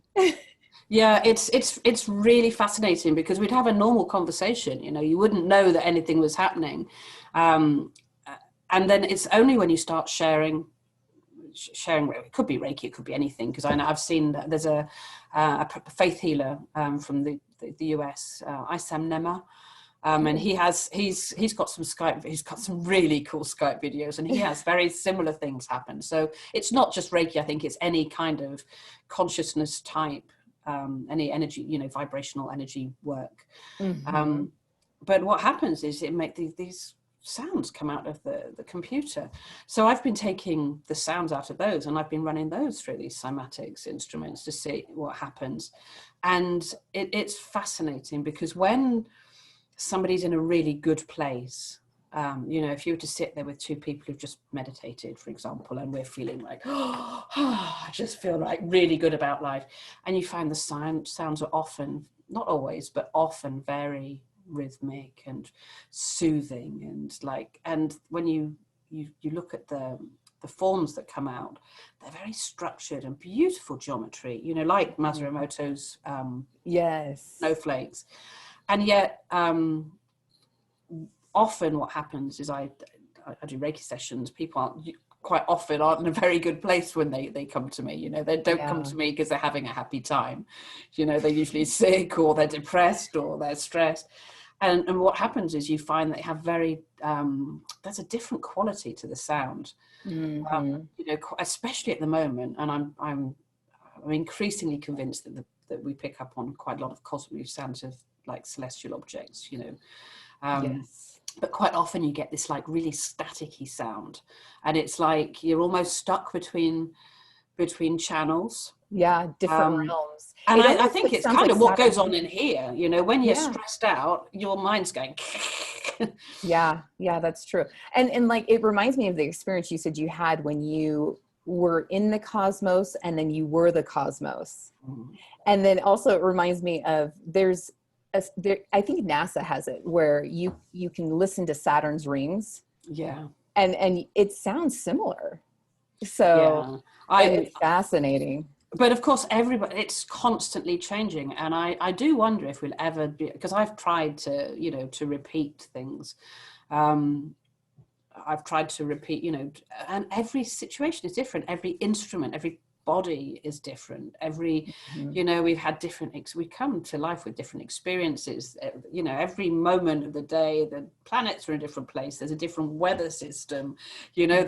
Yeah, it's really fascinating, because we'd have a normal conversation, you know, you wouldn't know that anything was happening. And then it's only when you start sharing, it could be Reiki, it could be anything, because I know I've seen that there's a faith healer from the US, Isam Nema, and he's got some really cool Skype videos, and he has very similar things happen. So it's not just Reiki, I think it's any kind of consciousness type, any energy, you know, vibrational energy work. But what happens is it makes these sounds come out of the computer. So I've been taking the sounds out of those, and I've been running those through these cymatics instruments to see what happens. And it's fascinating, because when somebody's in a really good place, you know, if you were to sit there with two people who've just meditated, for example, and we're feeling like, oh, I just feel like really good about life, and you find the sounds are often, not always, but often very rhythmic and soothing, and when you look at the forms that come out, they're very structured and beautiful geometry, you know, like Masaru Emoto's yes, snowflakes. And yet often what happens is I do Reiki sessions, people quite often aren't in a very good place when they come to me, you know, they don't come to me because they're having a happy time, you know, they're usually sick, or they're depressed, or they're stressed. And what happens is you find they have very, there's a different quality to the sound, you know, especially at the moment. And I'm increasingly convinced that we pick up on quite a lot of cosmic sounds of like celestial objects, you know. yes. But quite often you get this like really staticky sound, and it's like you're almost stuck between channels. Yeah, different realms. And I think it's kind of what goes on in here, you know, when you're stressed out, your mind's going. Yeah, that's true. And like, it reminds me of the experience you said you had when you were in the cosmos, and then you were the cosmos. And then also it reminds me of, I think NASA has it, where you can listen to Saturn's rings. Yeah. And it sounds similar. So it's fascinating. But of course, it's constantly changing. And I do wonder if we'll ever be, because I've tried to, you know, to repeat things. I've tried to repeat, you know, and every situation is different. Every instrument, every body is different. You know, we've had we come to life with different experiences, you know, every moment of the day, the planets are in a different place, there's a different weather system, you know,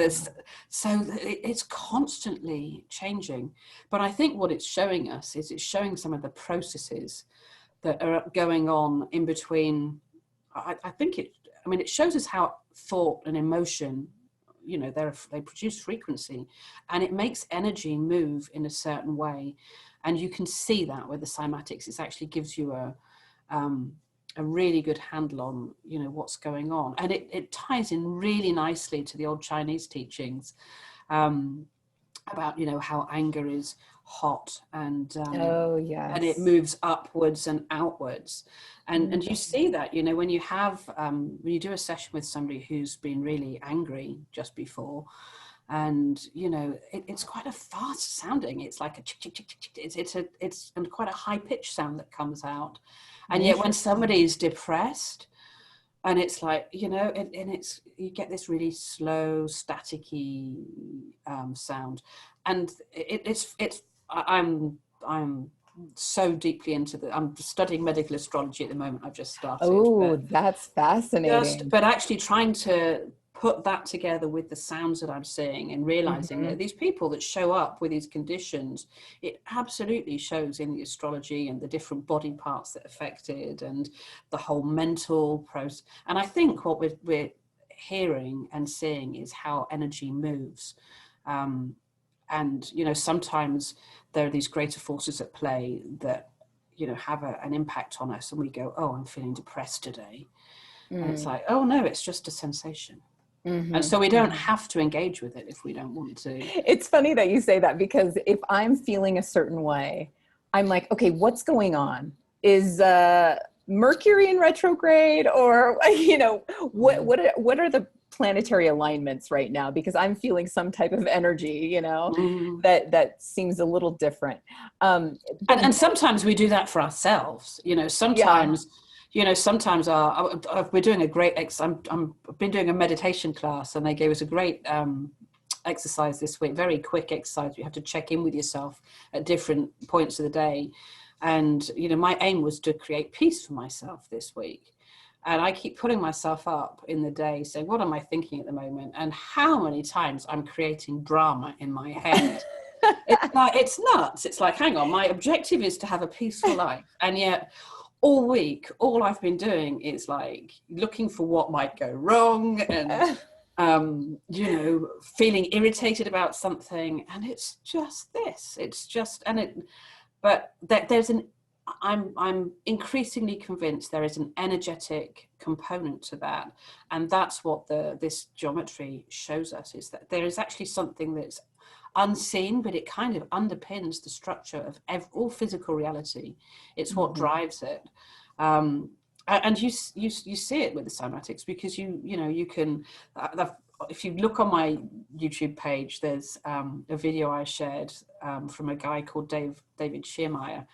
so it's constantly changing. But I think what it's showing us is it's showing some of the processes that are going on in between. I think it shows us how thought and emotion, you know, they produce frequency, and it makes energy move in a certain way. And you can see that with the cymatics. It actually gives you a really good handle on, you know, what's going on. And it ties in really nicely to the old Chinese teachings about, you know, how anger is hot and and it moves upwards and outwards. And you see that, you know, when you do a session with somebody who's been really angry just before, and you know, it's quite a fast sounding, it's like a chick, chick, chick, chick, it's and quite a high pitched sound that comes out. And yet when somebody's depressed, and it's like, you know, you get this really slow, staticky sound. And I'm so deeply into I'm studying medical astrology at the moment. I've just started. Oh, that's fascinating. But actually trying to put that together with the sounds that I'm seeing, and realizing that these people that show up with these conditions, it absolutely shows in the astrology and the different body parts that are affected, and the whole mental process. And I think what we're hearing and seeing is how energy moves. And, you know, sometimes there are these greater forces at play that, you know, have an impact on us, and we go, oh, I'm feeling depressed today. And it's like, oh no, it's just a sensation. And so we don't have to engage with it if we don't want to. It's funny that you say that, because if I'm feeling a certain way, I'm like, okay, what's going on? Is Mercury in retrograde, or, you know, what are the planetary alignments right now? Because I'm feeling some type of energy, you know, that seems a little different. And sometimes we do that for ourselves, you know, sometimes. Yeah. You know, sometimes we're doing a great I've been doing a meditation class, and they gave us a great exercise this week, very quick exercise. You have to check in with yourself at different points of the day. And, you know, my aim was to create peace for myself this week. And I keep putting myself up in the day saying, what am I thinking at the moment? And how many times I'm creating drama in my head. It's nuts. It's like, hang on, my objective is to have a peaceful life. And yet all week, all I've been doing is like looking for what might go wrong, and you know, feeling irritated about something. And it's just this. It's just, but I'm increasingly convinced there is an energetic component to that, and that's what this geometry shows us, is that there is actually something that's unseen, but it kind of underpins the structure of all physical reality. It's what drives it, and you see it with the cymatics, because you know you can. If you look on my YouTube page, there's a video I shared from a guy called David Schiermeier,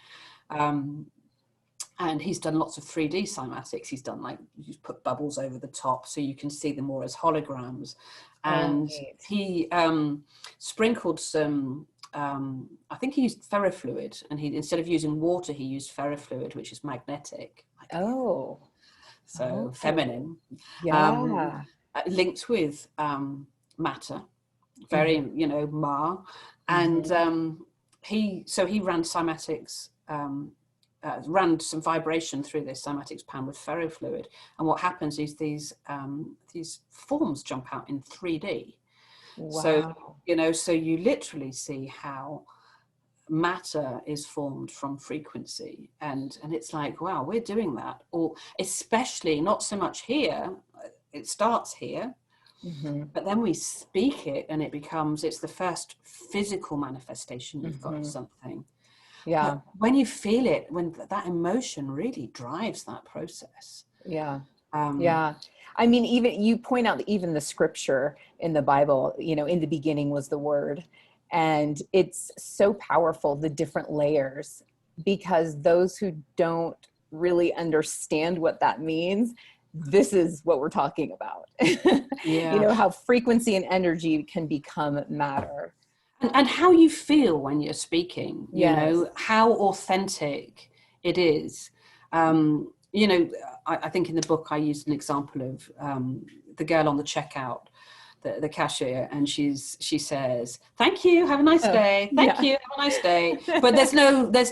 and he's done lots of 3D cymatics. He's done, like, you put bubbles over the top so you can see them more as holograms. And he sprinkled some, I think he used ferrofluid, and instead of using water, he used ferrofluid, which is magnetic. So feminine. Yeah. Linked with matter, very, you know, Ma. And he ran cymatics, ran some vibration through this cymatics pan with ferrofluid, and what happens is these forms jump out in 3D. Wow. So, you know, so you literally see how matter is formed from frequency, and it's like, wow, we're doing that. Or especially not so much here, it starts here, but then we speak it, and it's the first physical manifestation you've got of something. Yeah. But when you feel it, when that emotion really drives that process. Yeah. I mean, even you point out that even the scripture in the Bible, you know, in the beginning was the word, and it's so powerful, the different layers, because those who don't really understand what that means, this is what we're talking about. Yeah. You know, how frequency and energy can become matter. And how you feel when you're speaking, you know, how authentic it is. You know, I think in the book I used an example of the girl on the checkout, the cashier, and she says, "Thank you, have a nice day. Thank you, have a nice day." But there's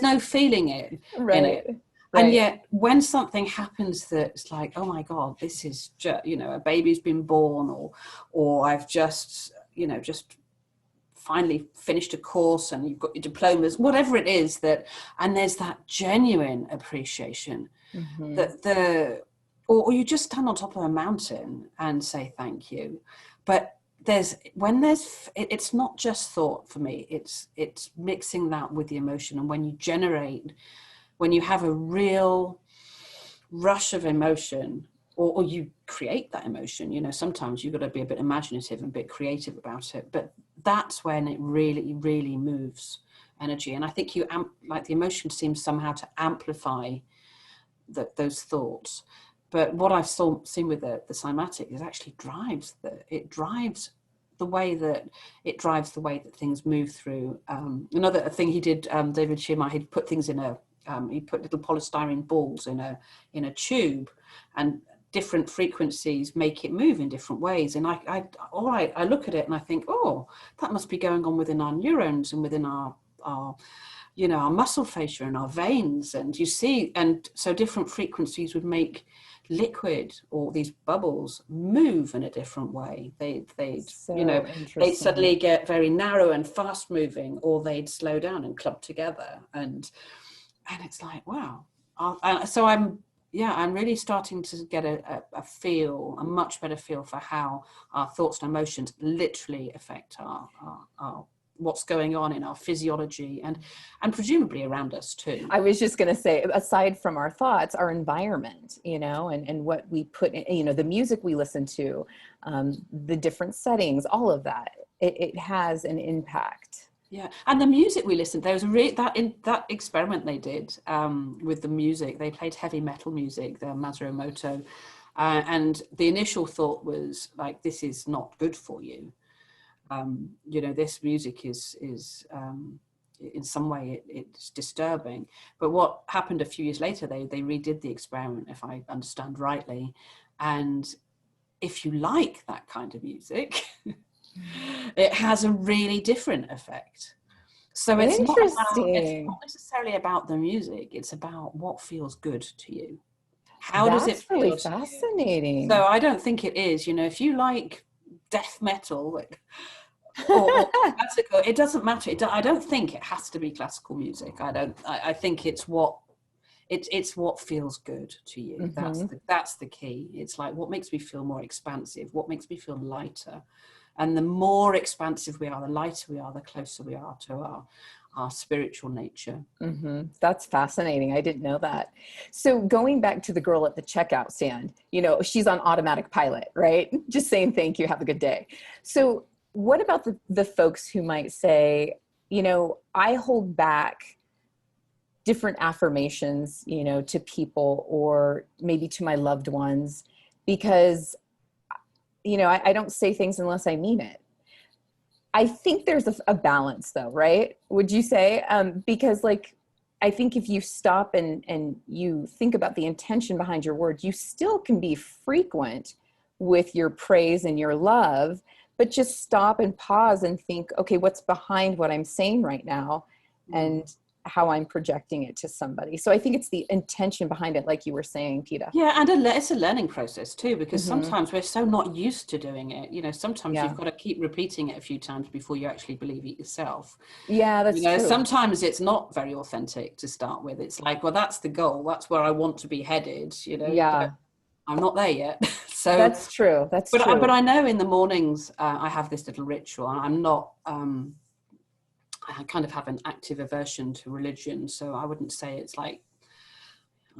no feeling it in it. Right. And yet when something happens that's like, oh my God, this is just, you know, a baby's been born, or I've just, you know, just finally finished a course, and you've got your diplomas, whatever it is, and there's that genuine appreciation that or you just stand on top of a mountain and say thank you. But it's not just thought for me, it's mixing that with the emotion. And when you have a real rush of emotion, or you create that emotion, you know, sometimes you've got to be a bit imaginative and a bit creative about it, but that's when it really, really moves energy. And I think like the emotion seems somehow to amplify those thoughts. But what I've seen with the cymatic is actually drives the way that things move through. Another thing he did, David Schiermeier, he'd put things he put little polystyrene balls in a tube, and different frequencies make it move in different ways. And I look at it and I think, oh, that must be going on within our neurons and within our you know, our muscle fascia and our veins, and you see, and so different frequencies would make liquid or these bubbles move in a different way. They'd you know, So they'd interesting. suddenly get very narrow and fast moving, or they'd slow down and clump together, and it's like, wow. So I'm really starting to get a feel, a much better feel for how our thoughts and emotions literally affect our what's going on in our physiology and presumably around us too. I was just going to say, aside from our thoughts, our environment, you know, and what we put in, you know, the music we listen to, the different settings, all of that, it has an impact. Yeah, and the music we listened, there was that experiment they did with the music. They played heavy metal music, the Masaru Emoto, and the initial thought was like, this is not good for you. You know, this music is in some way it's disturbing. But what happened a few years later, they redid the experiment, if I understand rightly, and if you like that kind of music, it has a really different effect. So it's not Interesting. necessarily about the music, it's about what feels good to you. How does it That's really feel to you? So fascinating. I don't think it is, you know, if you like death metal, like, or classical, it doesn't matter. I don't think it has to be classical music. I think it's what it's what feels good to you. Mm-hmm. That's the key. It's like, what makes me feel more expansive, what makes me feel lighter. And the more expansive we are, the lighter we are, the closer we are to our spiritual nature. Mm-hmm. That's fascinating. I didn't know that. So going back to the girl at the checkout stand, you know, she's on automatic pilot, right? Just saying thank you, have a good day. So what about the folks who might say, you know, I hold back different affirmations, you know, to people or maybe to my loved ones because, you know, I don't say things unless I mean it. I think there's a balance though, right? Would you say? Because like, I think if you stop and you think about the intention behind your words, you still can be frequent with your praise and your love, but just stop and pause and think, okay, what's behind what I'm saying right now? And how I'm projecting it to somebody. So I think it's the intention behind it, like you were saying, Peta. Yeah, and it's a learning process too, because Mm-hmm. sometimes we're so not used to doing it. You know, sometimes Yeah. you've got to keep repeating it a few times before you actually believe it yourself. Yeah, You that's know, true. sometimes it's not very authentic to start with. It's like, well, that's the goal. That's where I want to be headed, you know, but Yeah, I'm not there yet. So, that's true. That's but true. I know in the mornings I have this little ritual. I'm not, I kind of have an active aversion to religion. So I wouldn't say it's like,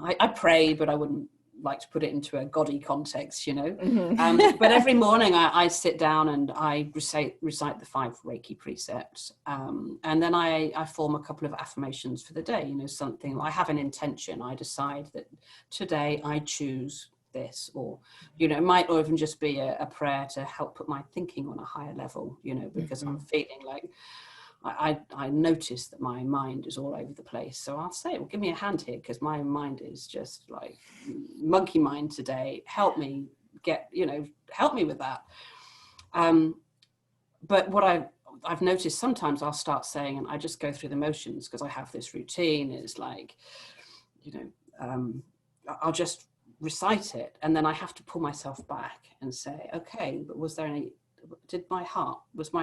I pray, but I wouldn't like to put it into a gaudy context, you know. Mm-hmm. But every morning I sit down and I recite the 5 Reiki precepts, and then I form a couple of affirmations for the day. You know, something I have an intention. I decide that today I choose this, or you know, it might even just be a prayer to help put my thinking on a higher level. You know, because I'm feeling like I notice that my mind is all over the place. So I'll say, well, give me a hand here, because my mind is just like monkey mind today. Help me help me with that. But what I've noticed, sometimes I'll start saying, and I just go through the motions because I have this routine. It's like, you know, I'll just recite it, and then I have to pull myself back and say, okay, but was my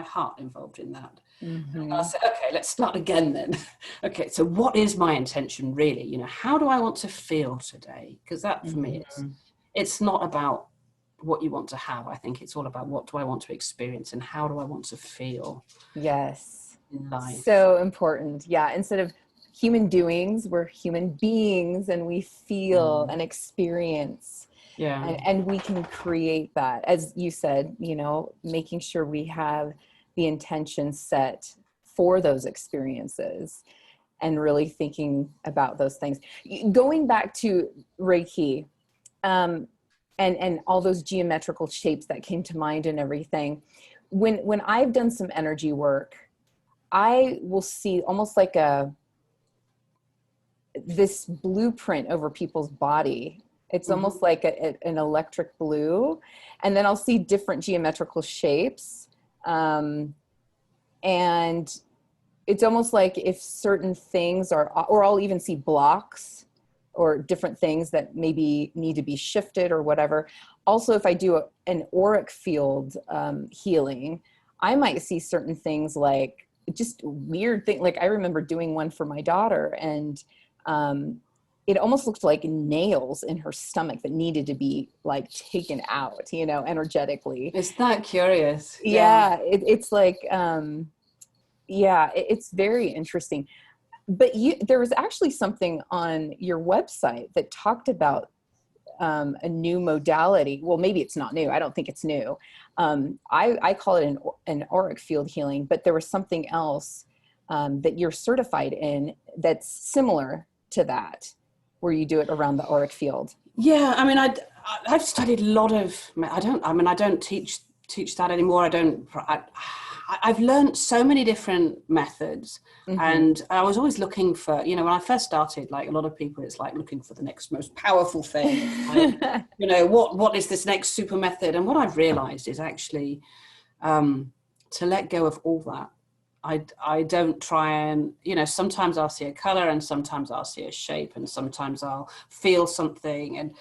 heart involved in that? And I'll Mm-hmm. say, okay, let's start again then. Okay, so what is my intention really? You know, how do I want to feel today? Because that for me is, Mm-hmm. it's not about what you want to have. I think it's all about, what do I want to experience and how do I want to feel Yes. in life? So important. Yeah. Instead of human doings, we're human beings and we feel and experience. Yeah. And we can create that. As you said, you know, making sure we have the intention set for those experiences and really thinking about those things. Going back to Reiki, and all those geometrical shapes that came to mind and everything. When I've done some energy work, I will see almost like this blueprint over people's body. It's almost like an electric blue, and then I'll see different geometrical shapes, and it's almost like if certain things are, or I'll even see blocks or different things that maybe need to be shifted or whatever. Also, if I do an auric field healing, I might see certain things like just weird things. Like I remember doing one for my daughter, and it almost looked like nails in her stomach that needed to be like taken out, you know, energetically. It's that curious. Yeah, it's like, yeah, it's very interesting. But there was actually something on your website that talked about a new modality. Well, maybe it's not new. I don't think it's new. I call it an auric field healing, but there was something else that you're certified in that's similar to that, where you do it around the auric field. Yeah, I mean, I've studied a lot of. I don't teach that anymore. I've learned so many different methods, and I was always looking for, you know, when I first started, like a lot of people, it's like looking for the next most powerful thing. Like, you know, what is this next super method? And what I've realized is actually to let go of all that. I don't try and, you know, sometimes I'll see a color and sometimes I'll see a shape and sometimes I'll feel something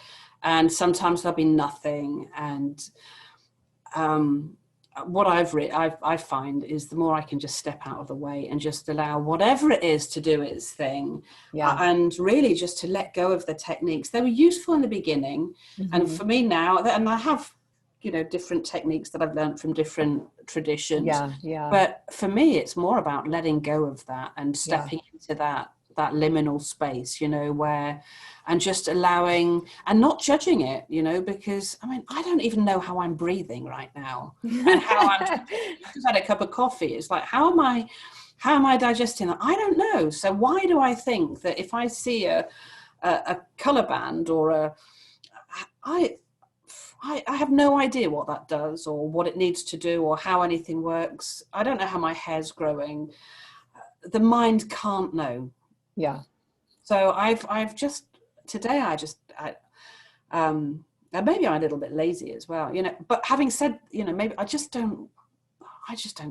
and sometimes there'll be nothing. And what I find is the more I can just step out of the way and just allow whatever it is to do its thing, and really just to let go of the techniques. They were useful in the beginning, and for me now, and I have, you know, different techniques that I've learned from different traditions. But for me, it's more about letting go of that and stepping into that liminal space, you know, where, and just allowing and not judging it, you know, because I mean, I don't even know how I'm breathing right now and how I just had a cup of coffee. It's like, how am I digesting that? I don't know. So why do I think that if I see a color band or I have no idea what that does or what it needs to do or how anything works. I don't know how my hair's growing. The mind can't know. Yeah. So I've just today maybe I'm a little bit lazy as well, you know, but having said, you know, maybe I just don't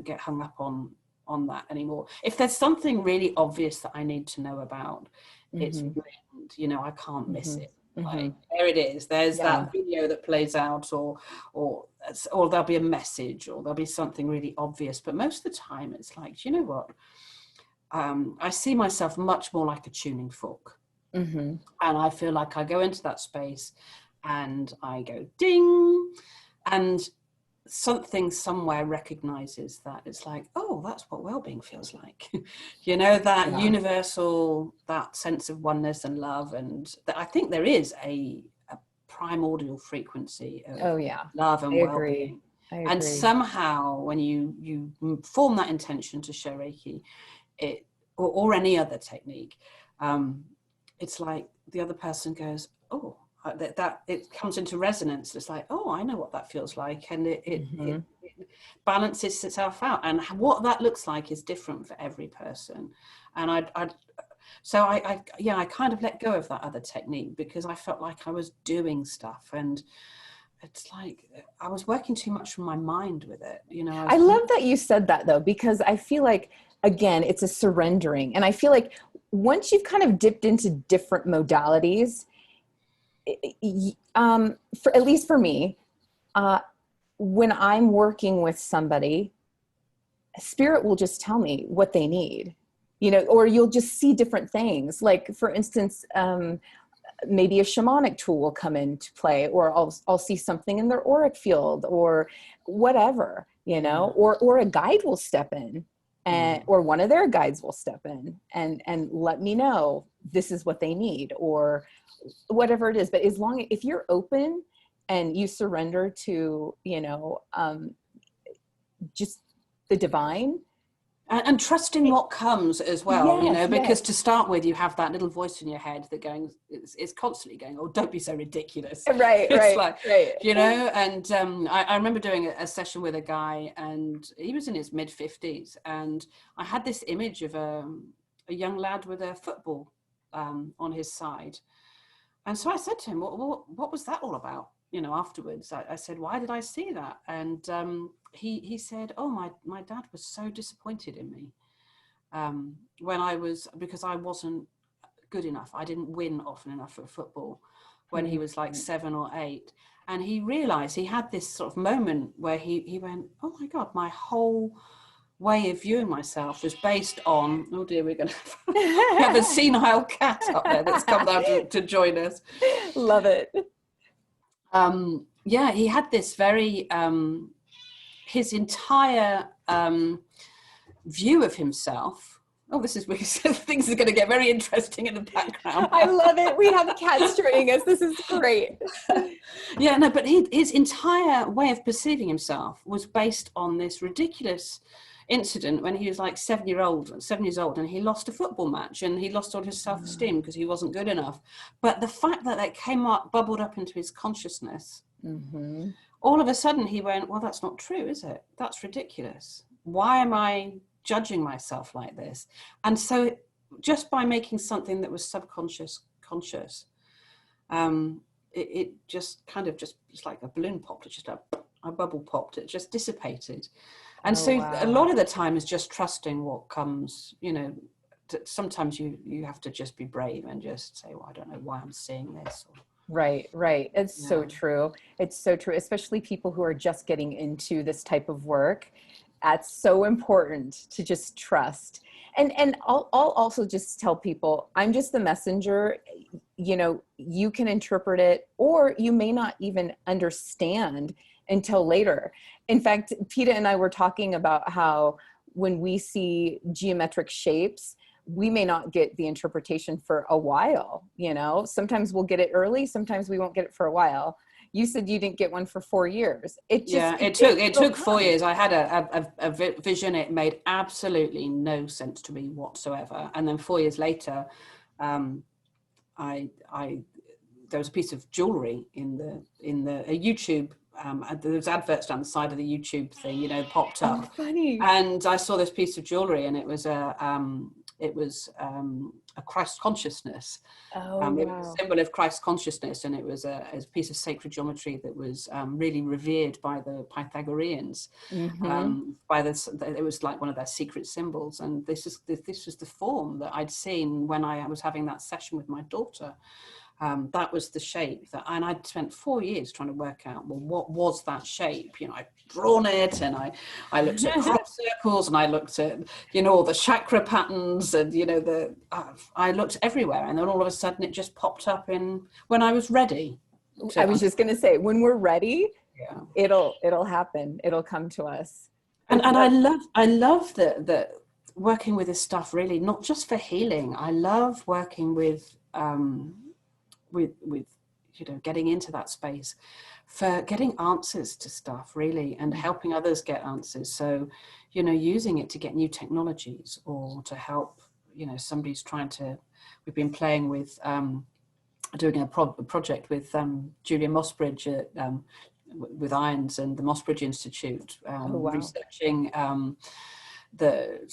get hung up on that anymore. If there's something really obvious that I need to know about, it's written, you know, I can't miss it. Like, there it is. There's that video that plays out, or there'll be a message, or there'll be something really obvious. But most of the time, it's like, do you know what? I see myself much more like a tuning fork, and I feel like I go into that space, and I go ding, and something somewhere recognizes that it's like, oh, that's what well-being feels like. You know, that universal, that sense of oneness and love, and that I think there is a primordial frequency of love and well-being. And somehow when you form that intention to share Reiki, or any other technique, it's like the other person goes, oh, that it comes into resonance. It's like, oh, I know what that feels like, and it balances itself out. And what that looks like is different for every person. And I kind of let go of that other technique because I felt like I was doing stuff, and it's like I was working too much from my mind with it. You know, I love that you said that though, because I feel like, again, it's a surrendering. And I feel like once you've kind of dipped into different modalities, for at least for me, when I'm working with somebody, spirit will just tell me what they need, you know, or you'll just see different things. Like, for instance, maybe a shamanic tool will come into play, or I'll see something in their auric field or whatever, you know, or a guide will step in. Or one of their guides will step in and let me know this is what they need, or whatever it is. But if you're open and you surrender to, you know, just the divine, and trusting what comes as well, you know, because to start with, you have that little voice in your head that it's constantly going, oh, don't be so ridiculous. Right. You know, and I remember doing a session with a guy, and he was in his mid-50s, and I had this image of a young lad with a football on his side. And so I said to him, what was that all about? You know, afterwards, I said, why did I see that? And he said, oh, my dad was so disappointed in me. when I was, because I wasn't good enough. I didn't win often enough at football when he was like 7 or 8. And he realized, he had this sort of moment where he went, oh my God, my whole way of viewing myself was based on, oh dear, we're going to we have a senile cat up there that's come down to join us. Love it. Yeah, he had this very, his entire view of himself. Oh, this is where things are going to get very interesting in the background. I love it. We have cats joining us. This is great. Yeah, no, but his entire way of perceiving himself was based on this ridiculous incident when he was like 7 years old, and he lost a football match and he lost all his self-esteem because he wasn't good enough. But the fact that bubbled up into his consciousness, all of a sudden he went, well, that's not true, is it? That's ridiculous. Why am I judging myself like this? And so just by making something that was subconscious conscious, it just kind of it's like a balloon popped. It just a bubble popped. It just dissipated. And a lot of the time is just trusting what comes, you know. Sometimes you have to just be brave and just say, well, I don't know why I'm seeing this. Right. It's so true. It's so true, especially people who are just getting into this type of work. That's so important to just trust. And I'll also just tell people, I'm just the messenger. You know, you can interpret it, or you may not even understand until later. In fact, Peta and I were talking about how when we see geometric shapes, we may not get the interpretation for a while. You know, sometimes we'll get it early, sometimes we won't get it for a while. You said you didn't get one for 4 years. It took 4 years. I had a vision. It made absolutely no sense to me whatsoever. And then 4 years later, there was a piece of jewelry in a YouTube. There was adverts down the side of the YouTube thing, you know, popped up. Oh, funny. And I saw this piece of jewelry, and it was a Christ consciousness. It was a symbol of Christ consciousness, and it was a piece of sacred geometry that was really revered by the Pythagoreans. It was like one of their secret symbols, and this was the form that I'd seen when I was having that session with my daughter. That was the shape and I'd spent 4 years trying to work out, well, what was that shape? You know, I'd drawn it, and I looked at crop circles, and I looked at, you know, all the chakra patterns, and, you know, I looked everywhere, and then all of a sudden it just popped up when I was ready. I was just going to say, when we're ready, it'll happen. It'll come to us. And I love that working with this stuff, really, not just for healing. I love working with you know, getting into that space for getting answers to stuff, really, and helping others get answers. So, you know, using it to get new technologies, or to help, you know, we've been playing with doing a project with Julia Mossbridge with Irons and the Mossbridge Institute, researching the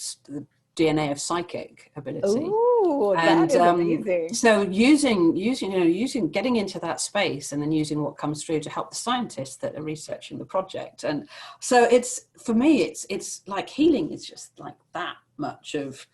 DNA of psychic ability. Ooh, that is amazing. So using getting into that space, and then using what comes through to help the scientists that are researching the project. And so for me it's like healing is just like that much of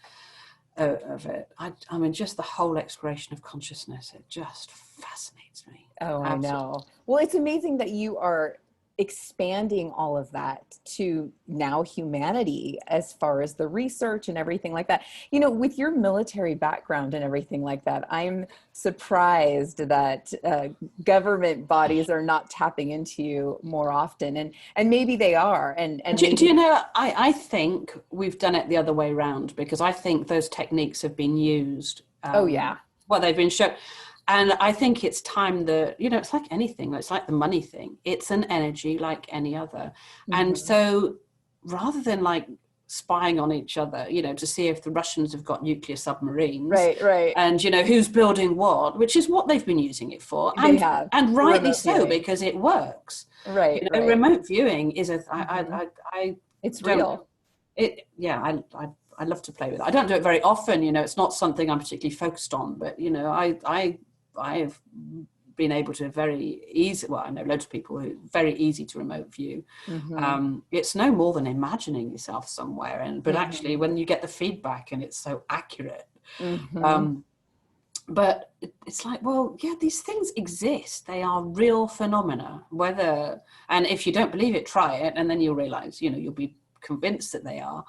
it. I mean, just the whole exploration of consciousness, it just fascinates me. Oh, absolutely. I know. Well, it's amazing that you are expanding all of that to now humanity, as far as the research and everything like that. You know, with your military background and everything like that, I'm surprised that government bodies are not tapping into you more often, and maybe they are. And do you know, I think we've done it the other way around, because I think those techniques have been used. They've been shown. And I think it's time that, you know, it's like anything. It's like the money thing. It's an energy like any other. And so rather than like spying on each other, you know, to see if the Russians have got nuclear submarines. Right. And, you know, who's building what, which is what they've been using it for. They have. And rightly so, because it works. Right. You know, remote viewing is it's real. I love to play with it. I don't do it very often, you know, it's not something I'm particularly focused on, but, you know, I have been able to very easy, well, I know loads of people who very easy to remote view. It's no more than imagining yourself somewhere, but actually when you get the feedback and it's so accurate, but it's like, well, yeah, these things exist. They are real phenomena, and if you don't believe it, try it, and then you'll realize, you'll be convinced that they are.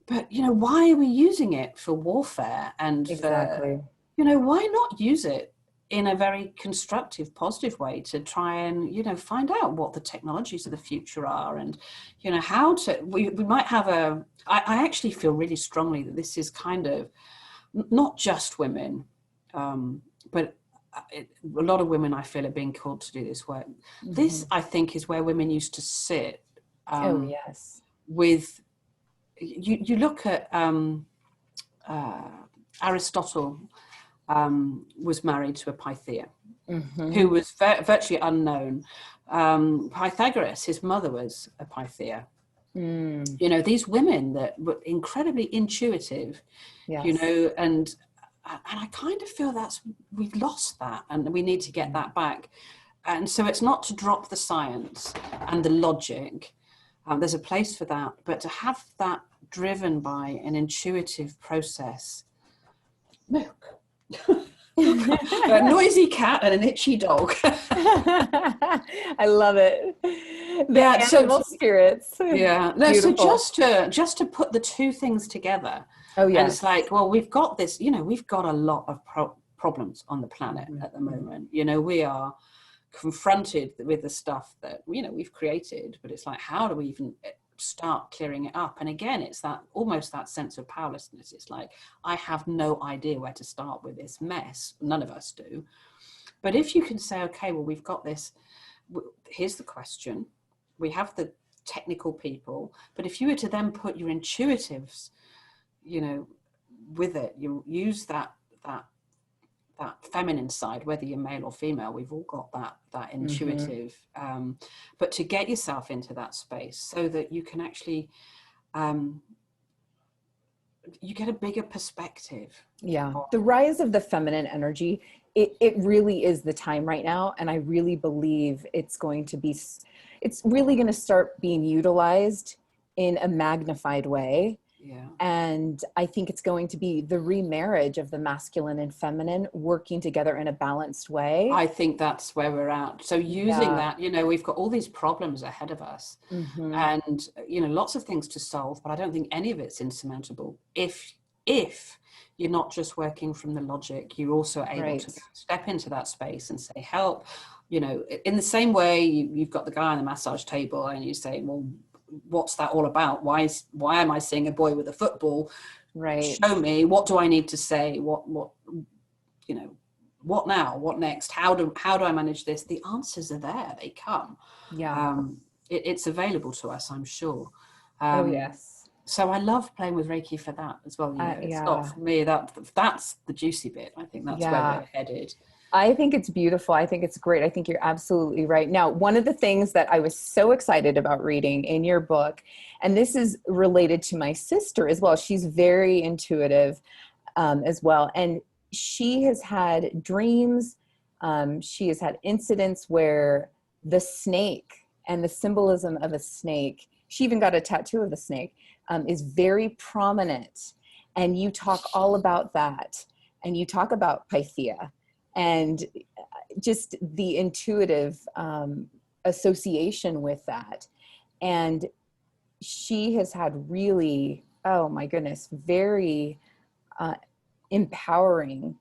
But, why are we using it for warfare? And exactly. Why not use it in a very constructive, positive way to try and, find out what the technologies of the future are, and, how to, we might have I actually feel really strongly that this is kind of not just women, but a lot of women I feel are being called to do this work. This, I think, is where women used to sit. Oh, yes. With, you look at Aristotle was married to a Pythia who was virtually unknown. Pythagoras, his mother was a Pythia. These women that were incredibly intuitive, Yes. and I kind of feel we've lost that, and we need to get that back. And so it's not to drop the science and the logic. There's a place for that, but to have that driven by an intuitive process. Milk. A noisy cat and an itchy dog. I love it. The animal spirits. Yeah. No, beautiful. So just to put the two things together. Oh, yeah. And it's like, well, we've got this, we've got a lot of problems on the planet at the moment. We are confronted with the stuff that, we've created, but it's like, how do we even start clearing it up? And again, it's almost that sense of powerlessness. It's like, I have no idea where to start with this mess. None of us do. But if you can say, okay, well, we've got this, here's the question, we have the technical people, but if you were to then put your intuitives, with it, you use that feminine side, whether you're male or female, we've all got that intuitive, but to get yourself into that space so that you can actually, you get a bigger perspective. Yeah. The rise of the feminine energy, it really is the time right now. And I really believe it's really going to start being utilized in a magnified way. Yeah. And I think it's going to be the remarriage of the masculine and feminine working together in a balanced way. I think that's where we're at. So using that, we've got all these problems ahead of us and, lots of things to solve, but I don't think any of it's insurmountable. If you're not just working from the logic, you're also able to step into that space and say, help, in the same way you've got the guy on the massage table and you say, well, what's that all about? Why am I seeing a boy with a football? Right. Show me, what do I need to say? What now? What next? How do I manage this? The answers are there. They come. Yeah. It's available to us, I'm sure. Oh, yes. So I love playing with Reiki for that as well. It's not for me, that's the juicy bit. I think that's where we're headed. I think it's beautiful. I think it's great. I think you're absolutely right. Now, one of the things that I was so excited about reading in your book, and this is related to my sister as well. She's very intuitive as well. And she has had dreams. She has had incidents where the snake and the symbolism of a snake, she even got a tattoo of the snake, is very prominent. And you talk all about that. And you talk about Pythia. And just the intuitive association with that. And she has had really, oh my goodness, very empowering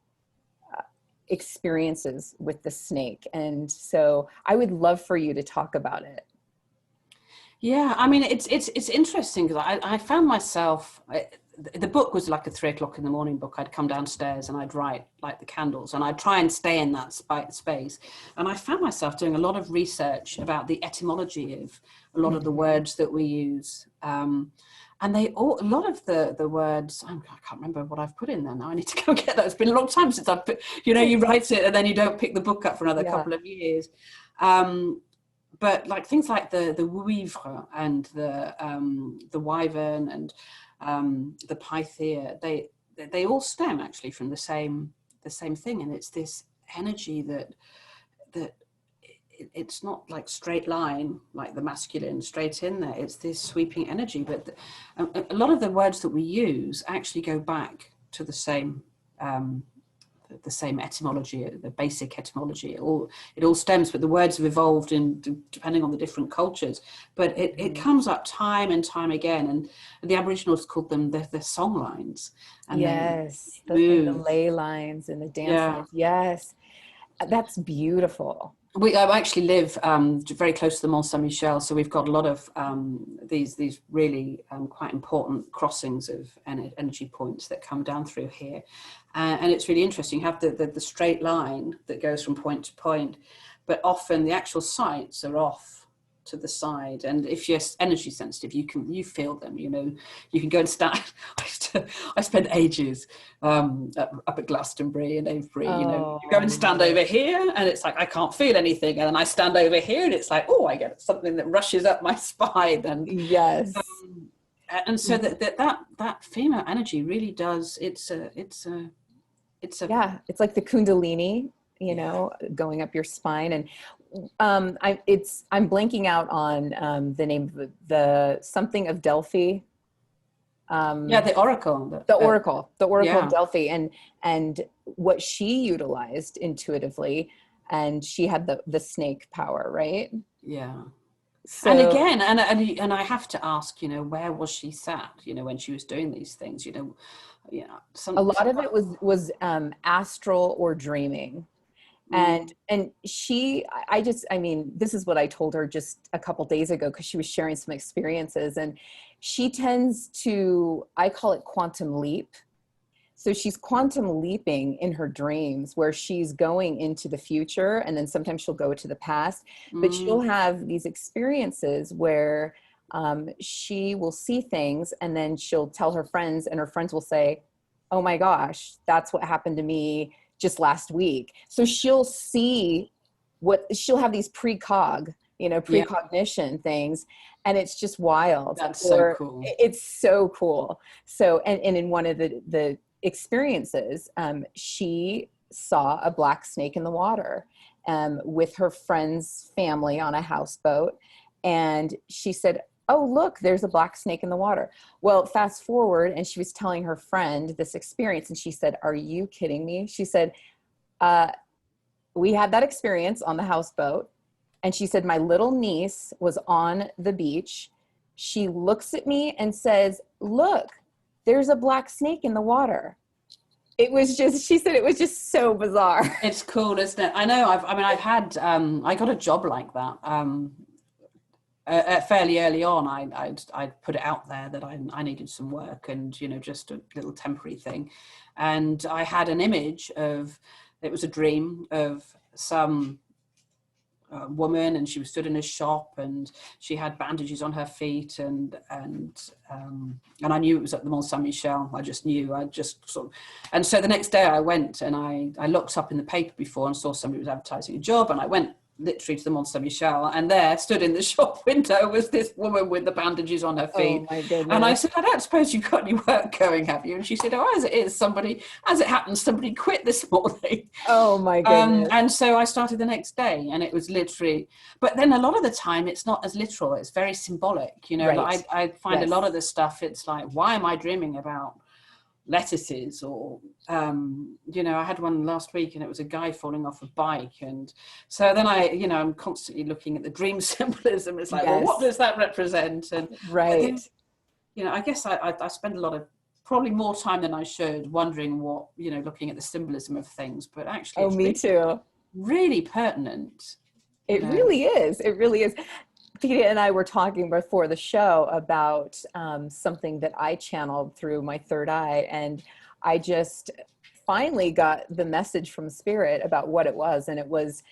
experiences with the snake. And so I would love for you to talk about it. Yeah, I mean, it's interesting because I found myself, the book was like a 3 o'clock in the morning book. I'd come downstairs and I'd light the candles and I'd try and stay in that space. And I found myself doing a lot of research about the etymology of a lot of the words that we use. And a lot of the words, I can't remember what I've put in there now. I need to go get that. It's been a long time since I've put, you write it and then you don't pick the book up for another couple of years. But like things like the Wivre and the Wyvern and the Pythia, they all stem actually from the same thing, and it's this energy that that it's not like straight line, like the masculine straight in there. It's this sweeping energy. But a lot of the words that we use actually go back to the same etymology, the basic etymology. It all stems, but the words have evolved depending on the different cultures. But it comes up time and time again, and the Aboriginals called them the song lines. And yes, the ley lines and the dance yeah. lines. Yes, that's beautiful. I actually live very close to the Mont Saint Michel, so we've got a lot of these really quite important crossings of energy points that come down through here, and it's really interesting. You have the straight line that goes from point to point, but often the actual sites are off to the side, and if you're energy sensitive, you feel them. You can go and stand. I spent ages up at Glastonbury and Avebury. You go and stand over here, and it's like I can't feel anything, and then I stand over here, and it's like, oh, I get something that rushes up my spine, and yes, and so that female energy really does. It's yeah, it's like the Kundalini, going up your spine. And I'm blanking out on the name of the something of Delphi. The oracle. The oracle yeah. of Delphi, and what she utilized intuitively, and she had the snake power, right? Yeah. So, and again, and I have to ask, where was she sat, when she was doing these things, a lot of it was astral or dreaming. And this is what I told her just a couple days ago, because she was sharing some experiences, and she tends to, I call it quantum leap. So she's quantum leaping in her dreams, where she's going into the future, and then sometimes she'll go to the past, but she'll have these experiences where she will see things, and then she'll tell her friends, and her friends will say, oh my gosh, that's what happened to me just last week. So she'll have these precognition things, and it's just wild. That's so cool. It's so cool. So, and in one of the experiences, she saw a black snake in the water with her friend's family on a houseboat. And she said, oh, look, there's a black snake in the water. Well, fast forward, and she was telling her friend this experience, and she said, are you kidding me? She said, we had that experience on the houseboat. And she said, my little niece was on the beach. She looks at me and says, look, there's a black snake in the water. She said it was just so bizarre. It's cool, isn't it? I know. I've had, I got a job like that. Fairly early on, I'd put it out there that I needed some work, and just a little temporary thing, and I had an image of, it was a dream of some woman, and she was stood in a shop, and she had bandages on her feet, and I knew it was at the Mont Saint Michel. I just knew. And so the next day I went, and I looked up in the paper before and saw somebody was advertising a job, and I went literally to the Mont Saint Michel, and there stood in the shop window was this woman with the bandages on her feet. Oh my goodness. And I said, I don't suppose you've got any work going, have you? And she said, oh, as it happens, somebody quit this morning. Oh my goodness. And so I started the next day, and it was literally, but then a lot of the time it's not as literal, it's very symbolic, Right. I find a lot of the stuff, it's like, why am I dreaming about lettuces? Or I had one last week, and it was a guy falling off a bike, and so then I'm constantly looking at the dream symbolism. It's like, well, what does that represent? And right, then, I guess I spend a lot of, probably more time than I should, wondering what, looking at the symbolism of things, but actually me too, really pertinent. It really is. Peta and I were talking before the show about something that I channeled through my third eye, and I just finally got the message from Spirit about what it was. And it was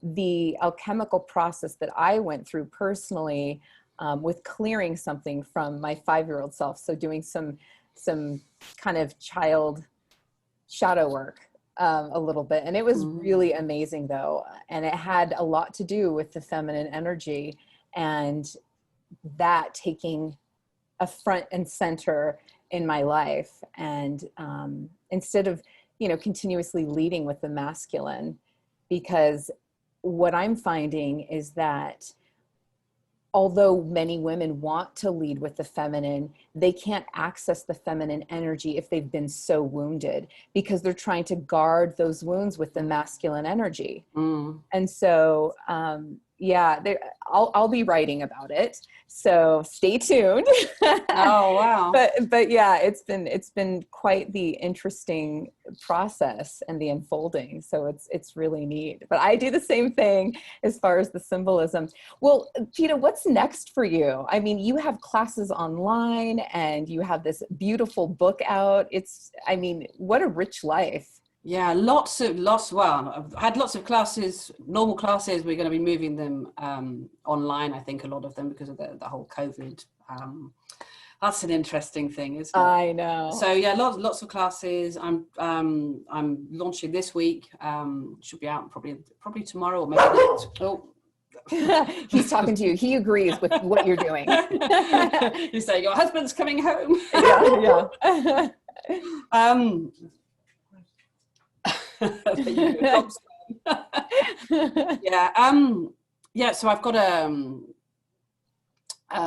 the alchemical process that I went through personally with clearing something from my 5-year-old self. So doing some kind of child shadow work a little bit. And it was really amazing though. And it had a lot to do with the feminine energy, and that taking a front and center in my life. And instead of, continuously leading with the masculine, because what I'm finding is that although many women want to lead with the feminine, they can't access the feminine energy if they've been so wounded, because they're trying to guard those wounds with the masculine energy. And so, yeah, I'll be writing about it. So stay tuned. Oh, wow. But yeah, it's been quite the interesting process and the unfolding. So it's really neat. But I do the same thing as far as the symbolism. Well, Peta, what's next for you? I mean, you have classes online and you have this beautiful book out. I mean, what a rich life. Yeah, well, I've had lots of classes, normal classes. We're going to be moving them online, I think, a lot of them, because of the whole COVID. That's an interesting thing, isn't it? I know. So yeah, lots of classes. I'm launching this week. Should be out probably tomorrow or maybe next. Oh. He's talking to you. He agrees with what you're doing. You say your husband's coming home. Yeah. Yeah, so I've got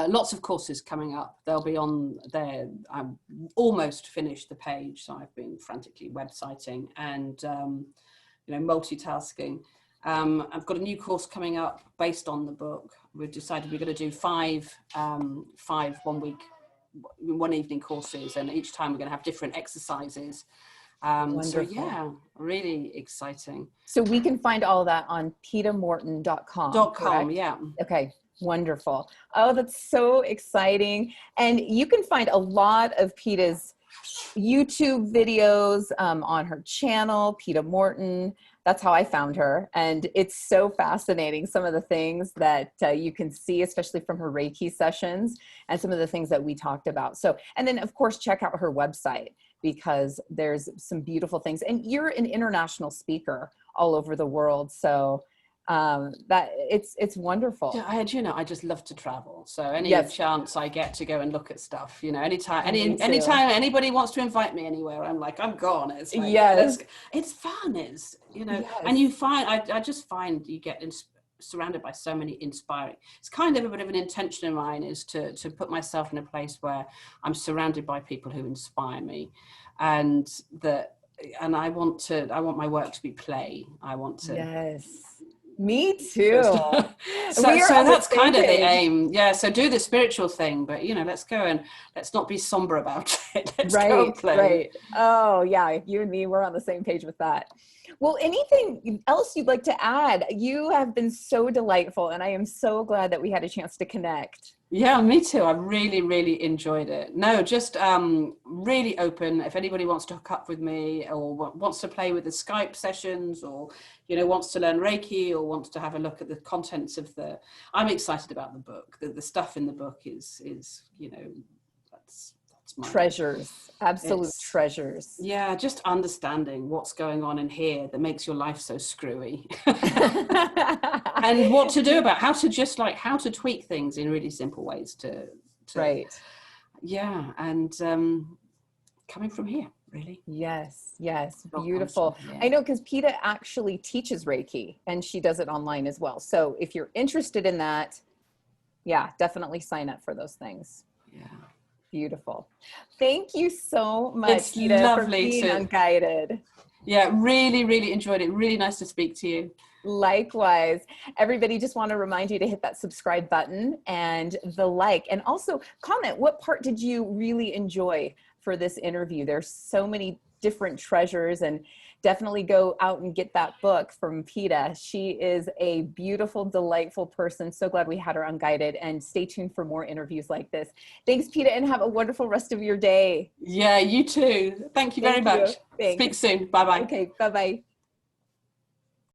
lots of courses coming up. They'll be on there. I'm almost finished the page, so I've been frantically websiting and multitasking. I've got a new course coming up based on the book. We've decided we're going to do five 1 week, 1 evening courses, and each time we're going to have different exercises. So yeah, really exciting. So we can find all of that on petamorton.com. Yeah. Okay. Wonderful. Oh, that's so exciting. And you can find a lot of Peta's YouTube videos on her channel, Peta Morton. That's how I found her. And it's so fascinating, some of the things that you can see, especially from her Reiki sessions and some of the things that we talked about. So, and then of course, check out her website, because there's some beautiful things. And you're an international speaker all over the world. So that it's wonderful. Yeah, I just love to travel. So any chance I get to go and look at stuff, anytime anybody wants to invite me anywhere, I'm like, I'm gone. It's like, it's fun. It's, and you find, I just find you get surrounded by so many inspiring. It's kind of a bit of an intention of mine, is to put myself in a place where I'm surrounded by people who inspire me, and I want my work to be play. I want to. Yes. Me too. so that's kind of the aim. Yeah. So do the spiritual thing, but let's not be somber about it. Let's go and play. Right. Oh yeah. You and me, we're on the same page with that. Well, anything else you'd like to add? You have been so delightful, and I am so glad that we had a chance to connect. Yeah, me too. I really, really enjoyed it. No, just really open. If anybody wants to hook up with me, or wants to play with the Skype sessions, or wants to learn Reiki, or wants to have a look at the contents of I'm excited about the book. The stuff in the book is that's my treasures, absolute treasures. Yeah, just understanding what's going on in here that makes your life so screwy, and what to do about how to tweak things in really simple ways to right. Yeah, and coming from here, really. Yes, beautiful. I know, because Peta actually teaches Reiki, and she does it online as well. So if you're interested in that, yeah, definitely sign up for those things. Yeah. Beautiful. Thank you so much, Peta, for being unguided. Yeah, really, really enjoyed it. Really nice to speak to you. Likewise. Everybody, just want to remind you to hit that subscribe button and the like, and also comment, what part did you really enjoy for this interview? There's so many different treasures, and definitely go out and get that book from Peta. She is a beautiful, delightful person. So glad we had her on Guided, and stay tuned for more interviews like this. Thanks, Peta, and have a wonderful rest of your day. Yeah, you too. Thank you very much. Speak soon. Bye-bye. Okay, bye-bye.